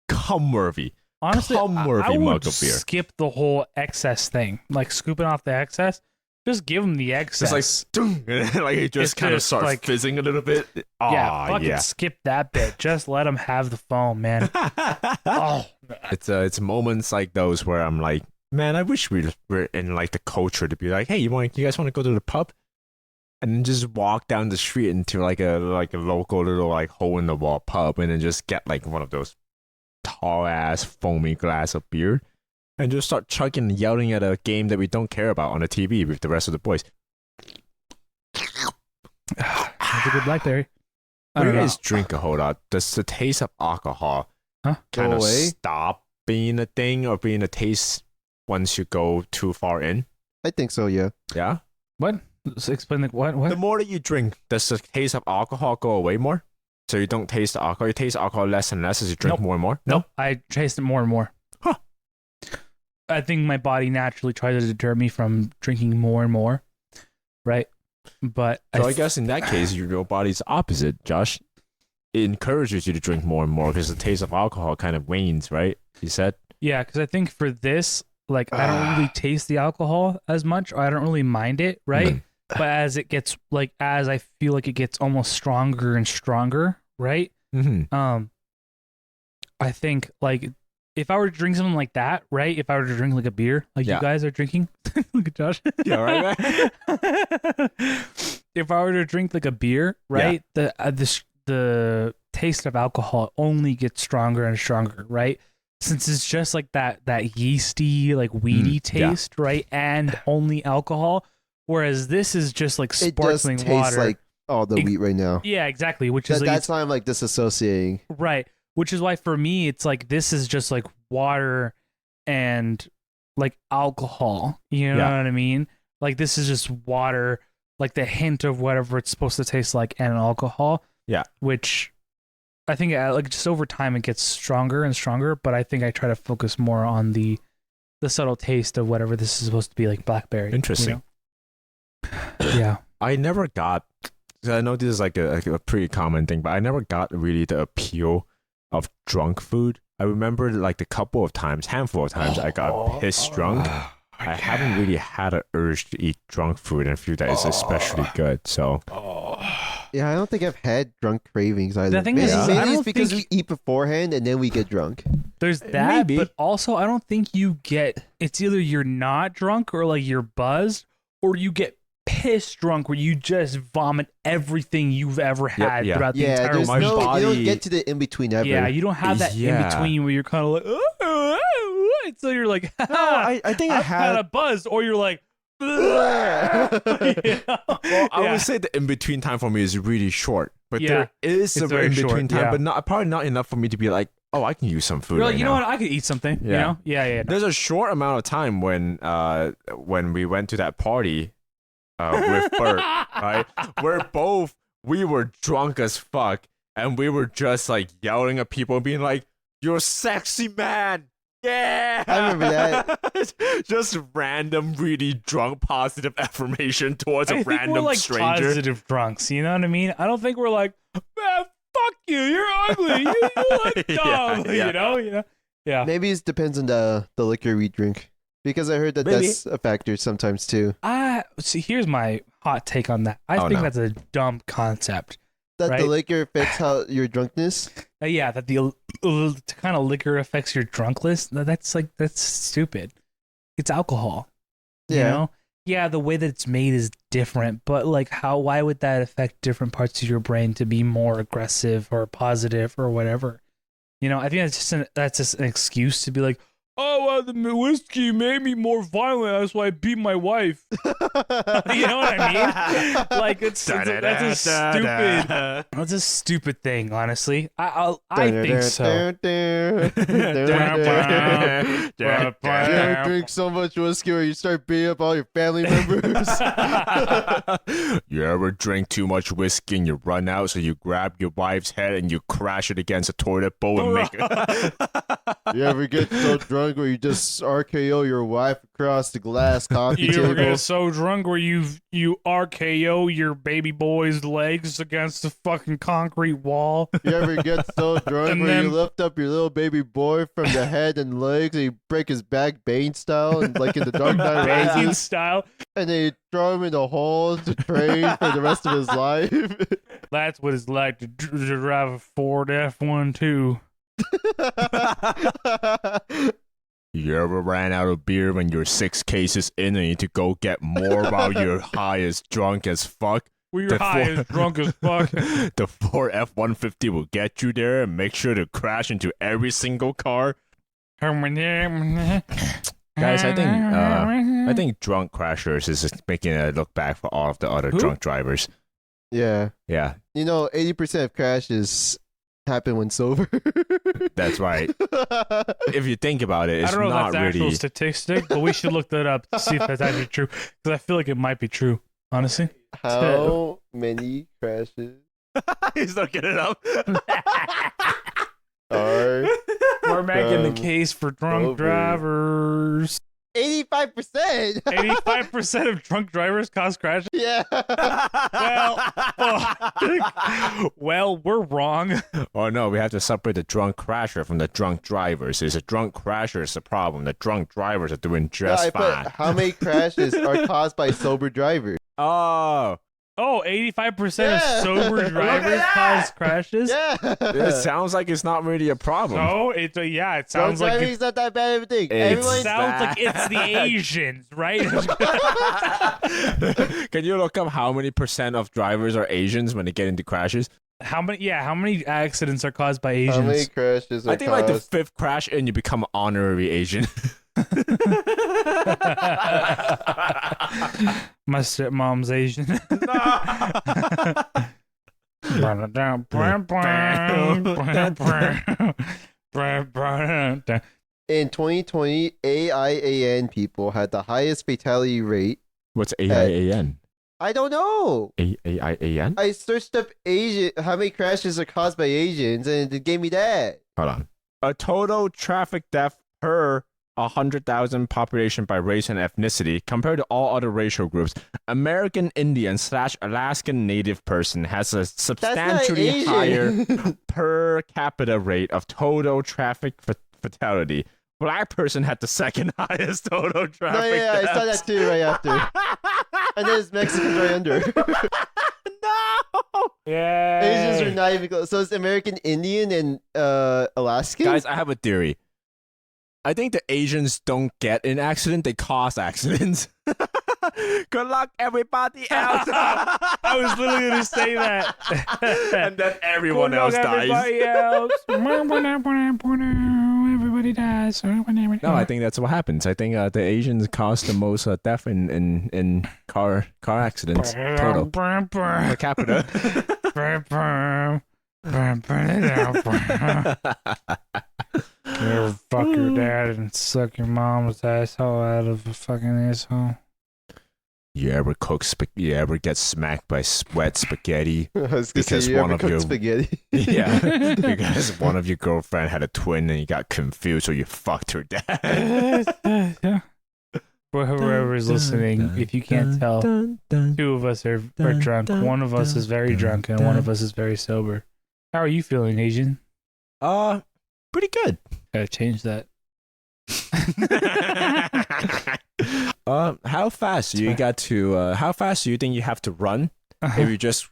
come worthy. Honestly, I Worthy would mug of beer. skip the whole excess thing, like scooping off the excess. Just give them the excess. It's like, dung, like it just It's kind of just starts like- fizzing a little bit. yeah, Oh, fucking yeah. skip that bit. Just let them have the foam, man. Oh, It's moments like those where I'm like, man, I wish we were in like the culture to be like, hey, you guys want to go to the pub, and then just walk down the street into like a local little like hole in the wall pub, and then just get like one of those tall ass foamy glass of beer, and just start chugging and yelling at a game that we don't care about on the TV with the rest of the boys. that's a good blackberry. I What do don't you know. guys drink a whole lot? Does the taste of alcohol Huh? kind Go of away? stop being a thing or being a taste once you go too far in? I think so, yeah. Yeah. What? So explain like what? The What? more that you drink, does the taste of alcohol go away more? So you don't taste the alcohol. You taste alcohol less and less as you drink Nope. more and more. Nope. I taste it more and more. Huh. I think my body naturally tries to deter me from drinking more and more, right? But So I guess in that case, your body's opposite, Josh. It encourages you to drink more and more because the taste of alcohol kind of wanes, right? You said. yeah, because I think for this, like, I don't really taste the alcohol as much, or I don't really mind it, right? Mm. But as it gets like, as I feel like it gets almost stronger and stronger, right? Mm-hmm. I think like if I were to drink something like that, right? If I were to drink like a beer, like Yeah. you guys are drinking, look at Josh. Yeah, right, If I were to drink like a beer, right? The taste of alcohol only gets stronger and stronger, right? Since it's just like that yeasty, like weedy yeah. taste, right? And only alcohol. Whereas this is just like It does sparkling taste water. like all the Ex- wheat right now. Yeah, exactly. Which is like, That's why I'm like disassociating. right. Which is why for me it's like this is just like water and like alcohol. You know Yeah. what I mean? Like this is just water, like the hint of whatever it's supposed to taste like, and alcohol. Yeah. Which I think like just over time it gets stronger and stronger, but I think I try to focus more on the subtle taste of whatever this is supposed to be, like blackberry. Interesting. You know? Yeah. I never got. So I know this is like a pretty common thing, but I never got really the appeal of drunk food. I remember like the handful of times I got pissed drunk. I haven't really had an urge to eat drunk food, and I feel that it's especially good. So Yeah, I don't think I've had drunk cravings either. The thing maybe is, I maybe don't it's because think- we eat beforehand and then we get drunk. There's that, Maybe. but also I don't think you get. It's either you're not drunk or like you're buzzed, or you get pissed drunk where you just vomit everything you've ever had yeah. throughout the Yeah, entire there's my week. no, you body- don't get to the in between ever. Yeah, you don't have that Yeah. in between where you're kind of like, oh, so you're like, no, I think I I've had had. a buzz, or you're like, you know? Well, I Yeah. would say the in between time for me is really short, but Yeah, there is it's a very in between short, time, yeah. but not probably not enough for me to be like, oh, I can use some food. You're like, right you know now. what? I could eat something. You Yeah. know? Yeah. There's a short amount of time when we went to that party with Bert, right? Where we were drunk as fuck, and we were just like yelling at people, being like, "You're a sexy man." Yeah, I remember that. Just random, really drunk, positive affirmation towards I a think random we're like stranger. positive drunks. You know what I mean? I don't think we're like, man, fuck you. You're ugly. You look Yeah, dumb. yeah. You know? Yeah. Maybe it depends on the liquor we drink. Because I heard that Maybe. that's a factor sometimes too. See, here's my hot take on that. I Oh, think no. that's a dumb concept. That the Right. liquor affects how your drunkenness. Yeah, that the kind of liquor affects your drunkless. That's stupid. It's alcohol. You Yeah. know? Yeah, the way that it's made is different, but like why would that affect different parts of your brain to be more aggressive or positive or whatever? You know, I think that's just an excuse to be like, oh, the whiskey made me more violent. That's why I beat my wife. You know what I mean? Like that's a stupid thing. Honestly, I think so. You ever drink so much whiskey where you start beating up all your family members? You ever drink too much whiskey and you run out, so you grab your wife's head and you crash it against a toilet bowl and make it. You ever get so drunk where you just RKO your wife across the glass coffee You ever table? get so drunk where you RKO your baby boy's legs against the fucking concrete wall? You ever get so drunk And where you then- lift up your little baby boy from the head and legs and you break his back Bane style and like in the Dark Knight Banging Rises, style. and then you throw him in a hole to train for the rest of his life? That's what it's like to drive a Ford F-1 You ever ran out of beer when you're 6 cases in and you need to go get more while you're high as drunk as fuck? Well, you're The high Ford- as drunk as fuck. The Ford F-150 will get you there and make sure to crash into every single car. Guys, I think drunk crashers is just making a look back for all of the other Who? drunk drivers. Yeah. Yeah, You know, 80% of crashes happen when sober. that's right. If you think about it, I it's don't know if not that's actual really. statistic, but we should look that up to see if that's actually true. Because I feel like it might be true, honestly. How many crashes He's looking it up. are We're making the From case for drunk sober. drivers. 85%? 85% of drunk drivers cause crashes. Yeah. Well, we're wrong. Oh no, we have to separate the drunk crasher from the drunk drivers. There's a drunk crasher is the problem. The drunk drivers are doing No, just I put fine. how many crashes are caused by sober drivers? Oh, Oh, 85% Yeah. of sober Look at drivers that. cause crashes. Yeah. it sounds like it's not really a problem. So it Drunk sounds like driving's not that bad of a thing. It's- Everyone sounds like it's the Asians, right? Can you look up how many % of drivers are Asians when they get into crashes? How many accidents are caused by How many Asians? crashes are I think like the caused? 5th crash and you become an honorary Asian. My stepmom's Asian. In 2020, AIAN people had the highest fatality rate. What's AIAN? I don't know. AIAN? I searched up Asian. How many crashes are caused by Asians, and it gave me that. Hold on. A total traffic death per 100,000 population by race and ethnicity compared to all other racial groups. American Indian / Alaskan Native person has a That's not substantially Asian. higher per capita rate of total traffic fatality. Black person had the second highest total traffic No, yeah, I saw deaths. that too right after. And there's Mexicans right under. No! Yeah. Asians are not even close. So it's American Indian and Alaskan? Guys, I have a theory. I think the Asians don't get in accident, they cause accidents. Good luck, everybody else. I was literally going to say that. And then everyone else dies. Everybody else. Everybody dies. No, I think that's what happens. I think the Asians cause the most death in car accidents total per capita. You ever fuck your dad and suck your mom's asshole out of a fucking asshole? You ever you ever get smacked by wet spaghetti? I was gonna Because say, you one ever of cooked your- spaghetti? Yeah, because one of your girlfriend had a twin and you got confused, so you fucked her dad. For whoever is listening, if you can't tell, two of us are drunk. One of us is very drunk and one of us is very sober. How are you feeling, Asian? Pretty good. Gotta change that. How fast do you got to? How fast do you think you have to run if you just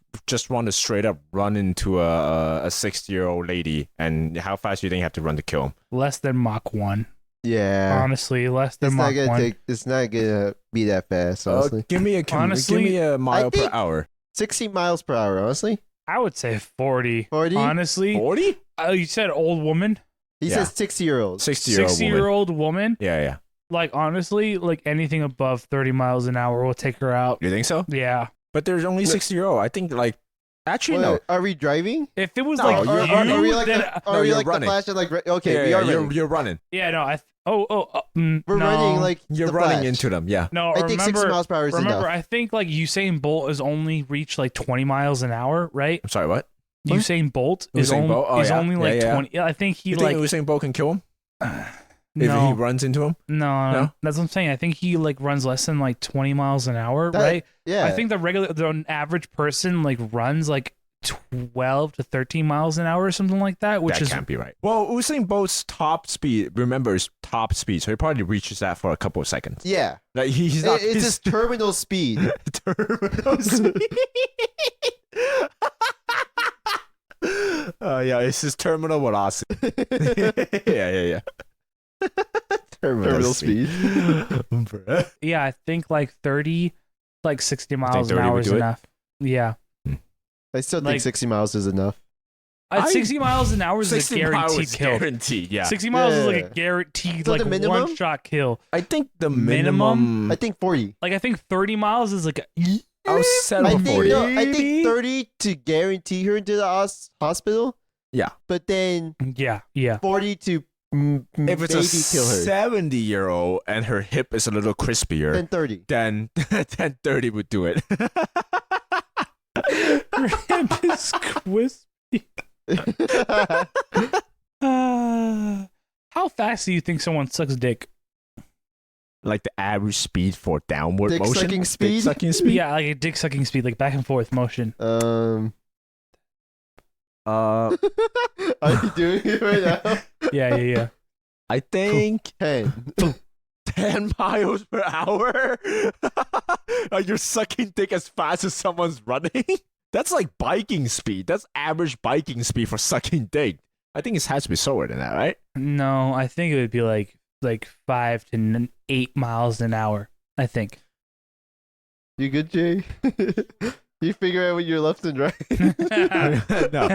want to straight up run into a 60-year-old lady? And how fast do you think you have to run to kill him? Less than Mach 1. Yeah. Honestly, less than Mach 1. It's not gonna be that fast, honestly. Give me a mile per hour. 60 miles per hour, honestly. I would say 40. 40? Honestly. 40? You said old woman? He says 60-year-olds. 60-year-old woman? Yeah. Like, honestly, like anything above 30 miles an hour will take her out. You think so? Yeah. But there's only 60-year-old. I think actually no. Are we driving? If it was No, like you're- Are we like then, the running. Flash and like okay, we are running. You're running. yeah, no, We're no. running like You're the running Flash. into them. Yeah. No, I think 60 miles per hour is remember, enough. I think like Usain Bolt has only reached like 20 miles an hour, right? I'm sorry. What? Usain Bolt is Usain only Bolt? Oh, is yeah. only like Yeah, yeah. 20. Yeah, I think he You like think Usain Bolt can kill him if he no, runs into him? no, that's what I'm saying. I think he like runs less than like 20 miles an hour, right? Yeah. I think the average person like runs like 12 to 13 miles an hour or something like that, which That is can't be right. Well, Usain Bolt's top speed, remember, is top speed, so he probably reaches that for a couple of seconds. Yeah. Like he's not. It's his terminal speed. terminal speed. Yeah, it's his terminal velocity. yeah. Terminal speed. yeah, I think like 30, like 60 miles an 30 hour would is do it? enough. Yeah. I still Like- think 60 miles is enough. 60 miles an hour is a 60 miles guaranteed is kill. guaranteed, yeah. 60 miles is like Yeah. a guaranteed, So like the minimum? one shot kill. I think the Minimum? minimum. I think 40. Like I think 30 miles is like I'll settle I for think 40. no, I Maybe? think 30 to guarantee her into the hospital. Yeah. But then yeah. 40 to If it's maybe a kill her. 70-year-old and her hip is a little crispier, Then 30. then 30 would do it. Rip is crispy. How fast do you think someone sucks dick? Like the average speed for downward Dick motion. sucking speed? Dick sucking speed. Yeah, like a dick sucking speed, like back and forth motion. Uh, Are you doing it right now? Yeah. I think 10. 10 miles per hour. Like you're sucking dick as fast as someone's running. That's like biking speed. That's average biking speed for sucking dick. I think it has to be slower than that, right? No, I think it would be like 5 to 8 miles an hour. I think. You good, Jay? You figure out what your left and right. No,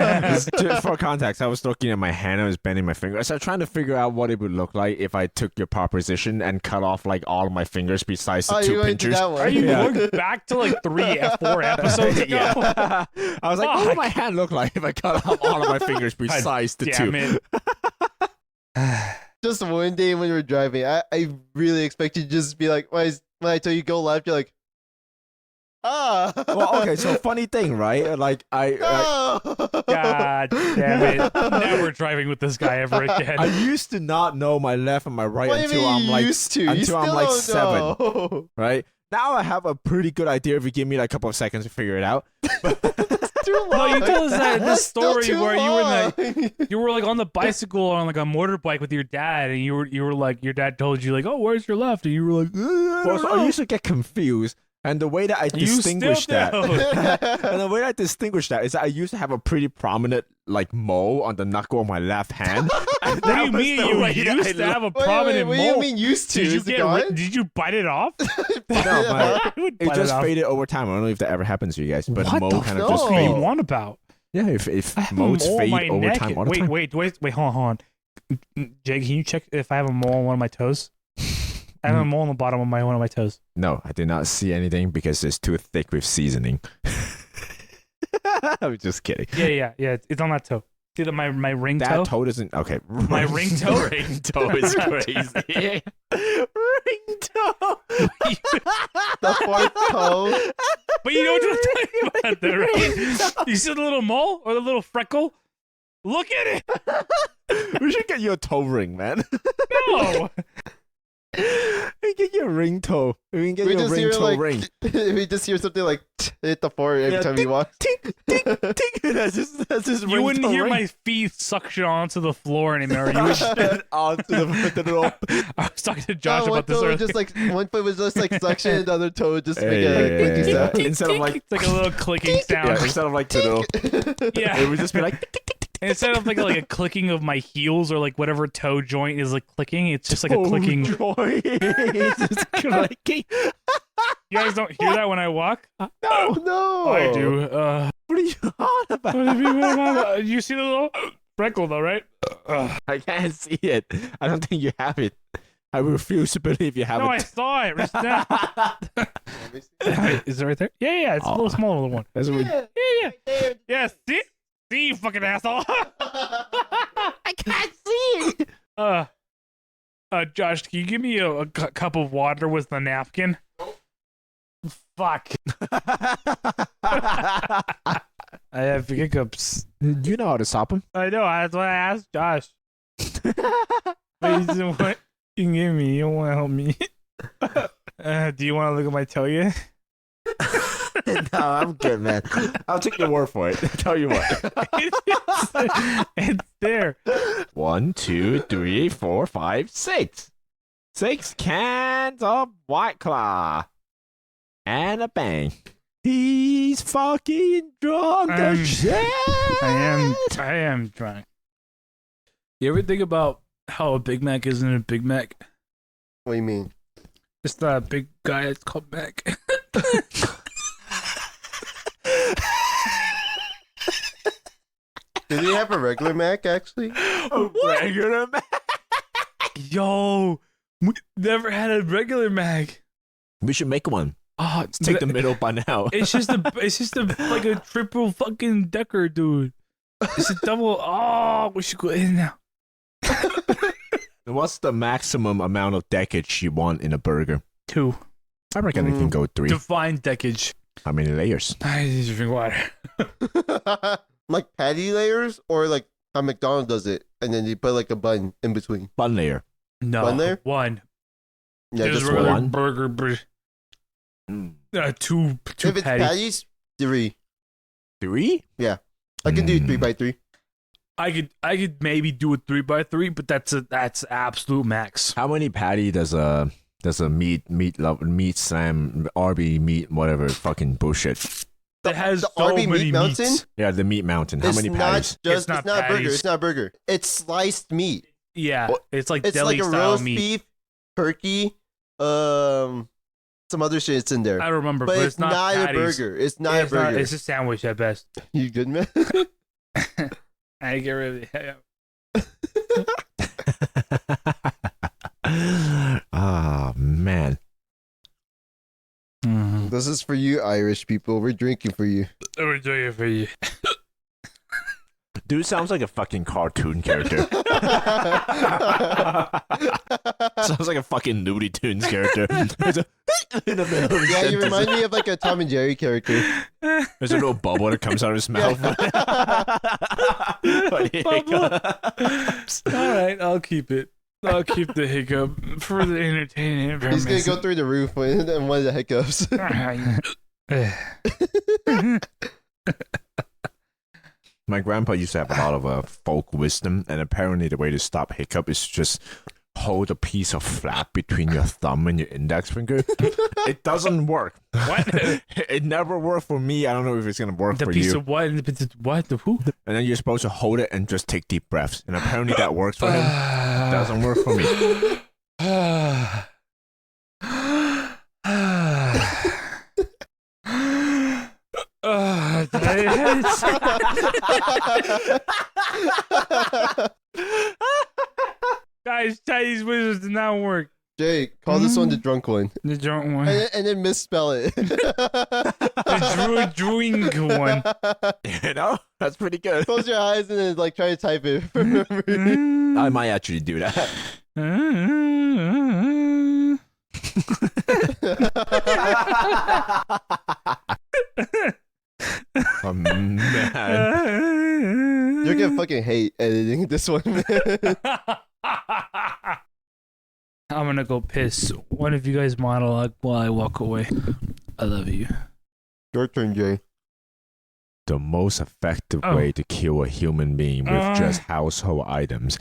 just for context, I was looking at my hand. I was bending my finger. So I'm trying to figure out what it would look like if I took your proposition and cut off like all of my fingers besides the two you went to pinchers. that one. Are you Yeah. going back to like 4 episodes ago? Yeah. I was like, what would Fuck. my hand look like if I cut off all of my fingers besides the two? Damn it. Just one day when we were driving, I really expected you to just be like, when I tell you go left, you're like, Well, okay, so funny thing, right? Like no. God damn it. Never driving with this guy ever again. I used to not know my left and my right What do you until mean I'm you like used to? You until still I'm like don't 7, know. right? Now I have a pretty good idea if you give me like a couple of seconds to figure it out. Too long. No, you told us that in the That's still story too where long. you were like on the bicycle on like a motorbike with your dad, and you were like your dad told you like, oh, where's your left? And you were like, Well, so I used to get confused, and the way that I You distinguish still that, do. and the way I distinguish that is that I used to have a pretty prominent like mole on the knuckle of my left hand. And What do that you was mean the you way that used I to have a Wait, prominent what do mole? you mean used to? Did you Is it gone? did you bite it off? No, You would It bite just off. faded over time. I don't know if that ever happens to you guys, but What mole the kind of fuck? just What are you fade. on about? Yeah, if I have a moles mole on fade my over neck. time all the Wait, time. wait, hold on. Jake, can you check if I have a mole on one of my toes? I have a mole on the bottom of one of my toes. No, I did not see anything because it's too thick with seasoning. I'm just kidding. Yeah. It's on that toe. See my ring That toe? toe doesn't. Okay, My ring toe? ring toe is crazy. Ring toe. The fourth toe. But you know what I'm talking about there, right? You see the little mole or the little freckle? Look at it. We should get you a toe ring, man. No. We get you a ring toe. We can get We you a just ring hear toe like ring. we just hear something like hit the floor every Yeah, time he walks. Tink, tink, tink. that's just You wouldn't hear my feet suction onto the floor anymore. You would onto the rope. I was talking to Josh one about this toe earlier. just like one foot was just like suction, and the other toe would just Yeah, make yeah, a yeah, clicking yeah, sound. yeah. Instead of like, It's like a little clicking sound. yeah, instead of like to Yeah. it would just be like, Instead of like a clicking of my heels or like whatever toe joint is like clicking, it's just like a clicking. It's just clicking. You guys don't hear that when I walk? No, Oh, I do. What are you on about? You see the little freckle though, right? I can't see it. I don't think you have it. I refuse to believe you have No, I it. saw it. Just now. Is it right there? Yeah, it's a little small little one. That's what Yeah. Yeah, see? See, you fucking asshole. I can't see it. Josh, can you give me a cup of water with the napkin? Fuck. I have hiccups. Do you know how to stop him? I know, that's why I asked Josh. Please, what you can give me? You don't want to help me? Do you want to look at my toe yet? No, I'm good, man. I'll take your word for it. I'll tell you what. It's there. 1, 2, 3, 4, 5, 6. 6 cans of White Claw. And a bang. He's fucking drunk as shit. I am drunk. You ever think about how a Big Mac isn't a Big Mac? What do you mean? It's not a big guy, it's called Mac. Did he have a regular Mac actually? A regular man. Yo, we never had a regular Mac. We should make one. Oh, Let's take the middle bun out. It's just like a triple fucking decker, dude. It's a double. Oh, we should go in now. What's the maximum amount of deckage you want in a burger? 2. I reckon it can go 3. Define deckage. How many layers? I need to drink water. Like patty layers, or like how McDonald's does it, and then you put like a bun in between. Bun layer. No, One there? One. Yeah, just regular one. one? Two If it's patties. patties, 3. 3? I can do 3 by 3. I could maybe do a 3x3, but that's absolute max. How many patty does a meat slam RB meat whatever fucking bullshit? It has the so RB many Meat Mountain? meats. Yeah, the meat mountain. How many patties? It's It's not not a burger. patties. It's not a burger. It's sliced meat. Yeah, Well, it's like It's deli like a style roast meat. beef, turkey, some other shit's in there. I remember, but but it's not a patties. burger. It's not a It's not- burger. it's a sandwich at best. You good, man? I get rid of it. Ah, man. Mm-hmm. This is for you, Irish people. We're drinking for you. We're doing it for you. Dude sounds like a fucking cartoon character. Sounds like a fucking Looney Tunes character. There's a in the middle of his Yeah, you sentence. remind me of like a Tom and Jerry character. There's a little bubble that comes out of his mouth. All right, I'll keep it. I'll keep the hiccup for the entertainment. He's gonna go through the roof when one of the hiccups. My grandpa used to have a lot of folk wisdom, and apparently the way to stop hiccup is just hold a piece of flap between your thumb and your index finger. It doesn't work. What? It never worked for me. I don't know if it's gonna work The for piece you. of what? What? The who? And then you're supposed to hold it and just take deep breaths. And apparently that works for him. Doesn't work for me. Guys, Chinese wizards did not work. Jake, call this one the drunk one. The drunk one. And then misspell it. The drink one. You know? That's pretty good. Close your eyes and then like try to type it. I might actually do that. Oh, man. You're gonna fucking hate editing this one, man. I'm gonna go piss. One of you guys monologue while I walk away. I love you. Your turn, Jay. the most effective way to kill a human being with just household items,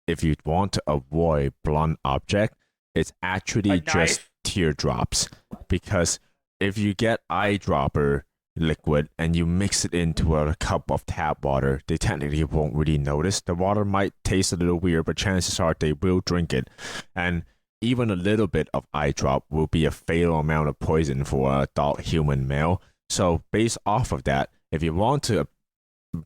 if you want to avoid blunt object, it's actually just teardrops. Because if you get eyedropper liquid and you mix it into a cup of tap water, they technically won't really notice. The water might taste a little weird, but chances are they will drink it. And even a little bit of eye drop will be a fatal amount of poison for an adult human male. So based off of that, if you want to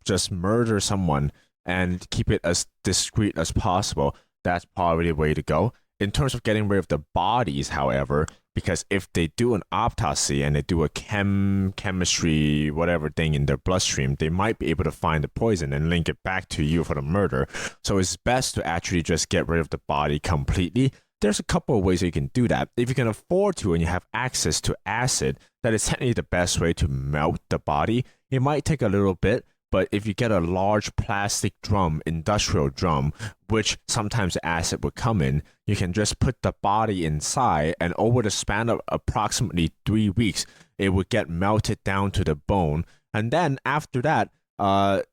just murder someone and keep it as discreet as possible, that's probably the way to go. In terms of getting rid of the bodies, however, because if they do an autopsy and they do a chemistry, whatever thing in their bloodstream, they might be able to find the poison and link it back to you for the murder. So it's best to actually just get rid of the body completely. There's a couple of ways you can do that. If you can afford to and you have access to acid, that is technically the best way to melt the body. It might take a little bit, but if you get a large plastic drum, industrial drum, which sometimes the acid would come in, you can just put the body inside, and over the span of approximately 3 weeks, it would get melted down to the bone. And then after that,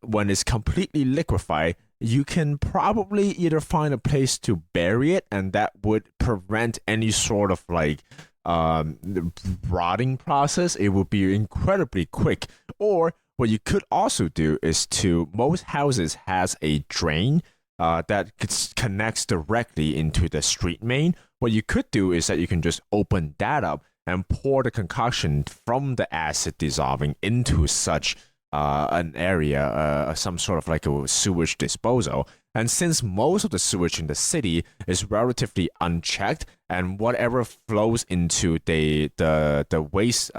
when it's completely liquefied, you can probably either find a place to bury it, and that would prevent any sort of like rotting process. It would be incredibly quick. Or what you could also do is most houses has a drain that connects directly into the street main. What you could do is that you can just open that up and pour the concoction from the acid dissolving into such an area, some sort of like a sewage disposal. And since most of the sewage in the city is relatively unchecked, and whatever flows into the waste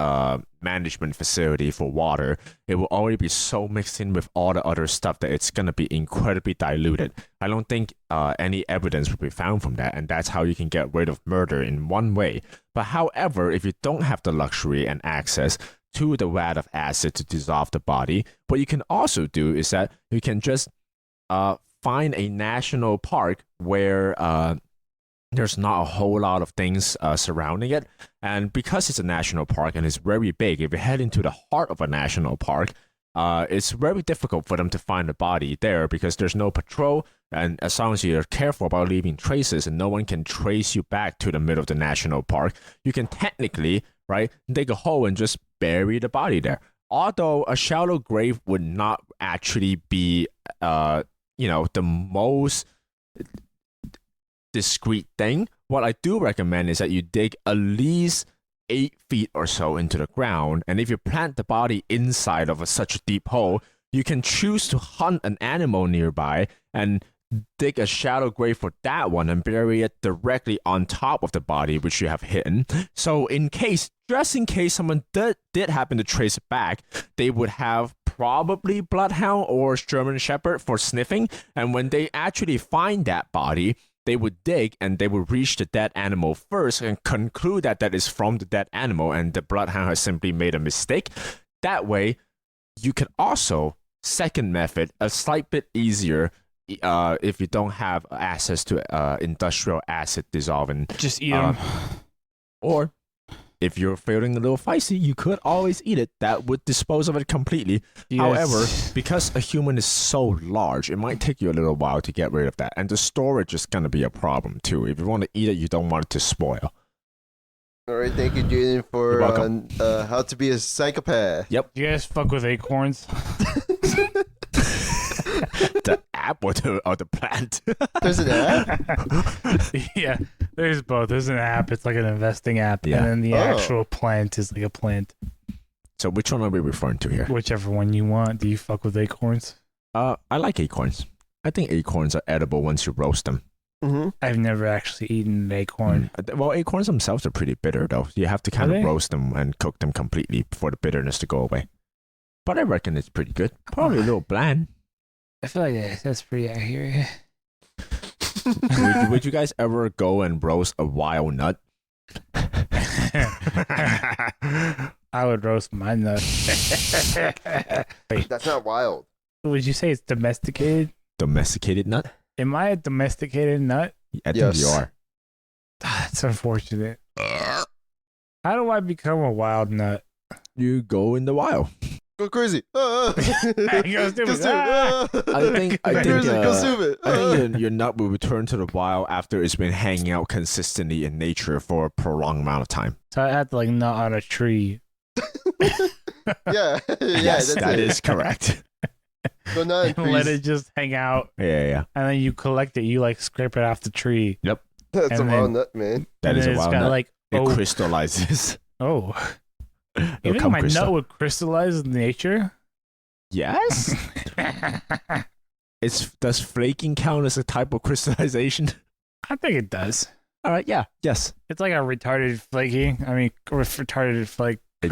management facility for water, it will already be so mixed in with all the other stuff that it's going to be incredibly diluted. I don't think any evidence will be found from that, and that's how you can get rid of murder in one way. But however, if you don't have the luxury and access to the vat of acid to dissolve the body, what you can also do is that you can just find a national park where there's not a whole lot of things surrounding it. And because it's a national park and it's very big, if you head into the heart of a national park, it's very difficult for them to find the body there because there's no patrol. And as long as you're careful about leaving traces and no one can trace you back to the middle of the national park, you can technically, right, dig a hole and just bury the body there. Although a shallow grave would not actually be, the most discreet thing, what I do recommend is that you dig at least 8 feet or so into the ground, and if you plant the body inside of such a deep hole, you can choose to hunt an animal nearby and dig a shallow grave for that one and bury it directly on top of the body which you have hidden. So just in case someone did happen to trace it back, they would have probably bloodhound or German shepherd for sniffing, and when they actually find that body, they would dig and they would reach the dead animal first and conclude that that is from the dead animal and the bloodhound has simply made a mistake. That way, you can also, second method, a slight bit easier if you don't have access to industrial acid dissolving. Just eat them. Or if you're feeling a little feisty, you could always eat it. That would dispose of it completely. Yes. However, because a human is so large, it might take you a little while to get rid of that. And the storage is going to be a problem too. If you want to eat it, you don't want it to spoil. All right, thank you, Jaden, for how to be a psychopath. Yep. You guys fuck with acorns? The app or the plant? There's an app? Yeah, there's both. There's an app. It's like an investing app. Yeah. And then the actual plant is like a plant. So which one are we referring to here? Whichever one you want. Do you fuck with acorns? I like acorns. I think acorns are edible once you roast them. Mm-hmm. I've never actually eaten an acorn. Well, acorns themselves are pretty bitter, though. You have to kind of roast them and cook them completely for the bitterness to go away. But I reckon it's pretty good. Probably a little bland. I feel like that's pretty accurate. Would you guys ever go and roast a wild nut? I would roast my nut. Wait, that's not wild. would you say it's domesticated? Domesticated nut? Am I a domesticated nut? I think you are. That's unfortunate. How do I become a wild nut? You go in the wild. Go crazy. Go stupid. Go stupid. I think Go crazy. Go stupid. I think your nut will return to the wild after it's been hanging out consistently in nature for a prolonged amount of time. So I had to like nut on a tree. Yeah. Yes, that's that it. is correct. Go nut And let it just hang out, Yeah. and then you collect it. You like scrape it off the tree. Yep. That's a and wild then- nut, man. That and is then a it's wild got nut. like It crystallizes. oh. You It'll think come my crystal. nut would crystallize in nature? Yes. Does flaking count as a type of crystallization? I think it does. All right. Yeah. Yes. It's like a retarded flaking. I mean, retarded flake Yes.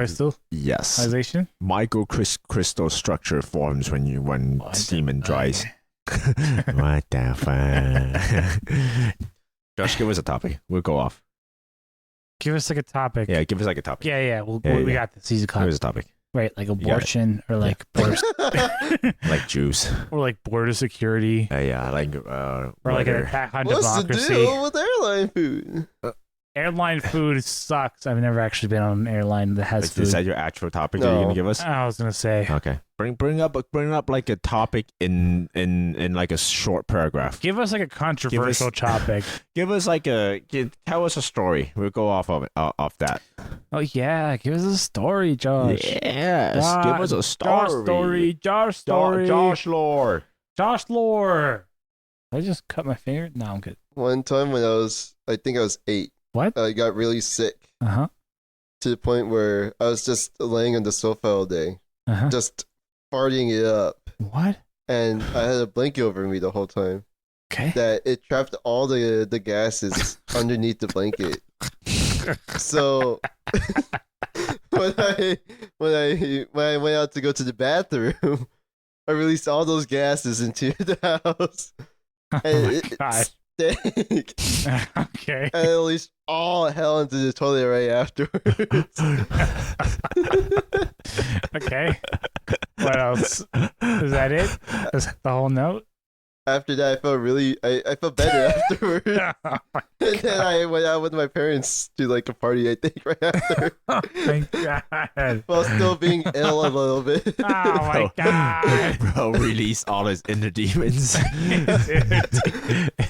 crystallization. Micro crystal structure forms when What? semen dries. What the fuck? Josh, give us a topic. We'll go off. Give us like a topic. Yeah, give us like a topic. Yeah. We Yeah. got this. Easy Give us a topic. Right, like got it. abortion or like border, Like Jews. or like border security Yeah, like or like an whether- attack on What's democracy. the deal with airline food? Airline food sucks. I've never actually been on an airline that has food. Is that your actual topic that you're No. gonna give us? I was gonna say, Okay. Bring up like a topic in like a short paragraph. give us like a controversial topic. Give us tell us a story. We'll go off of it off that. Oh yeah, give us a story, Josh. Yes. Give us a Josh story. Josh story. Josh lore. Josh lore. Did I just cut my finger? No, I'm good. One time when I think I was 8, What? I got really sick Uh huh. to the point where I was just laying on the sofa all day, Uh huh. just farting it up. What? And I had a blanket over me the whole time. Okay. That it trapped all the gases underneath the blanket. So when I went out to go to the bathroom, I released all those gases into the house. Oh And my it god. stank. Okay. And it released all hell into the toilet right afterwards. Okay. What else? Is that it? Is that the whole note? After that, I felt I felt better afterwards. Oh And then I went out with my parents to like a party, I think, right after. my god. While still being ill a little bit. Oh my god. Bro, release all his inner demons.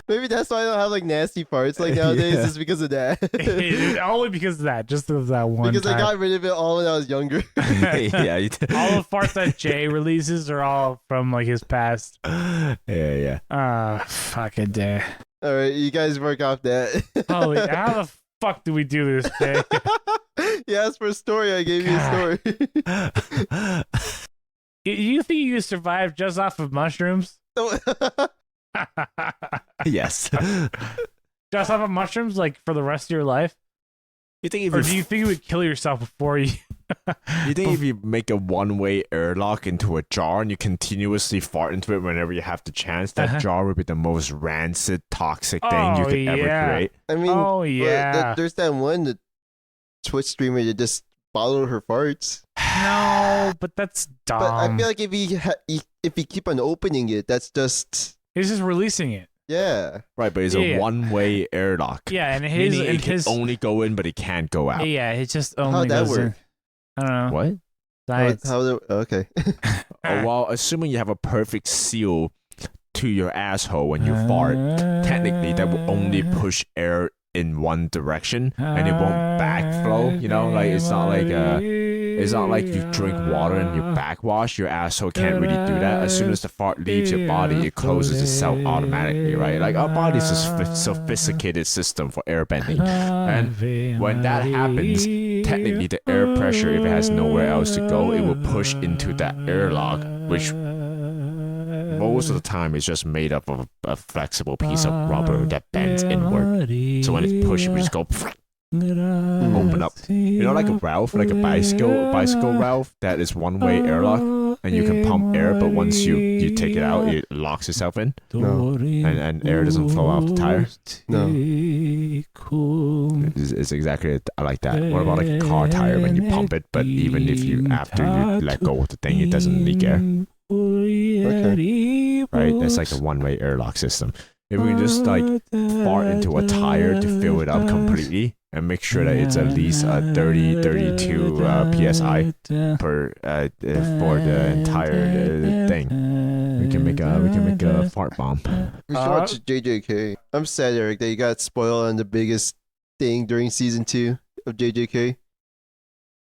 Maybe that's why I don't have like nasty farts like nowadays, Yeah. is because of that. Only because of that. Just of that one Because time. I got rid of it all when I was younger. Yeah. All the farts that Jay releases are all from like his past. Yeah. Fucking day. All right, you guys work off that. Holy, how the fuck do we do this, Jay? You asked for a story, I gave you a story. You think you could survive just off of mushrooms? Yes. Just off of mushrooms, like for the rest of your life? You think if Or do you think you would kill yourself before you? you think if you make a one-way airlock into a jar and you continuously fart into it whenever you have the chance, that Uh-huh. jar would be the most rancid, toxic thing you Oh, could ever yeah. create. I mean, Oh, but yeah. there's that one Twitch streamer that just bottled her farts. No, but that's dumb. But I feel like if you keep on opening it, that's just He's just releasing it. yeah. Right, but it's Yeah. a one-way airlock. Yeah, and his Meaning and it can his only go in, but it can't go out. yeah, it just only How'd that goes in. work? I don't know. What? Science. Okay. Oh, well, assuming you have a perfect seal to your asshole when you fart, technically that will only push air in one direction and it won't backflow. You know, like it's not like you drink water and you backwash. Your asshole can't really do that. As soon as the fart leaves your body, it closes itself automatically, right? Like our body's a sophisticated system for air bending. And when that happens, technically the air pressure, if it has nowhere else to go, it will push into that airlock, which most of the time is just made up of a flexible piece of rubber that bends inward. So when it's pushed, it will just go open up. You know, like a valve, like a bicycle valve that is one-way airlock, and you can pump air, but once you take it out, it locks itself in, No. and air doesn't flow out the tire. No. It's exactly like that. What about like a car tire when you pump it, but even if you after you let go of the thing, it doesn't leak air. Okay. Right? That's like a one-way airlock system. If we can just like fart into a tire to fill it up completely, and make sure that it's at least 30, 32 psi per for the entire thing. We can make a fart bomb. We should watch JJK. I'm sad, Eric, that you got spoiled on the biggest thing during season 2 of JJK.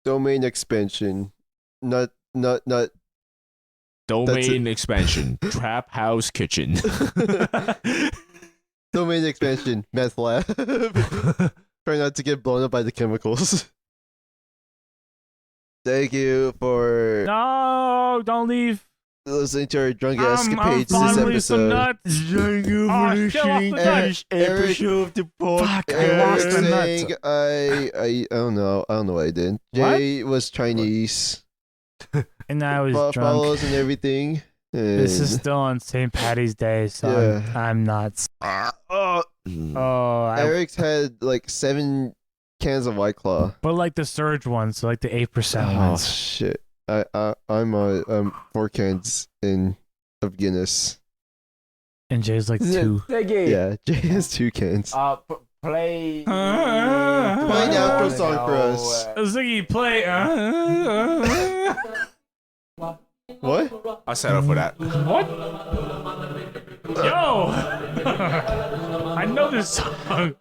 Domain expansion. Not Domain expansion. Trap house kitchen. Domain expansion. Meth lab. Try not to get blown up by the chemicals. Thank you for No, don't leave. listening to our drunk I'm escapades this finally some episode. nuts. Thank you Oh, for still off the listening to nut. this episode of the podcast. I lost Eric the nuts. saying I don't know what I did. Jay was Chinese. And I was drunk. Follows and everything. This is And- still on St. Patty's Day, so Yeah. I'm not. Oh, Eric's had like 7 cans of White Claw. But like the surge ones, so like the 8% Oh ones. shit! I'm 4 cans in of Guinness. And Jay's like 2. Yeah, Jay has 2 cans. Play. Play the outro song for us. Ziggy, play. What? I'll settle for that. What? Yo! I know this song.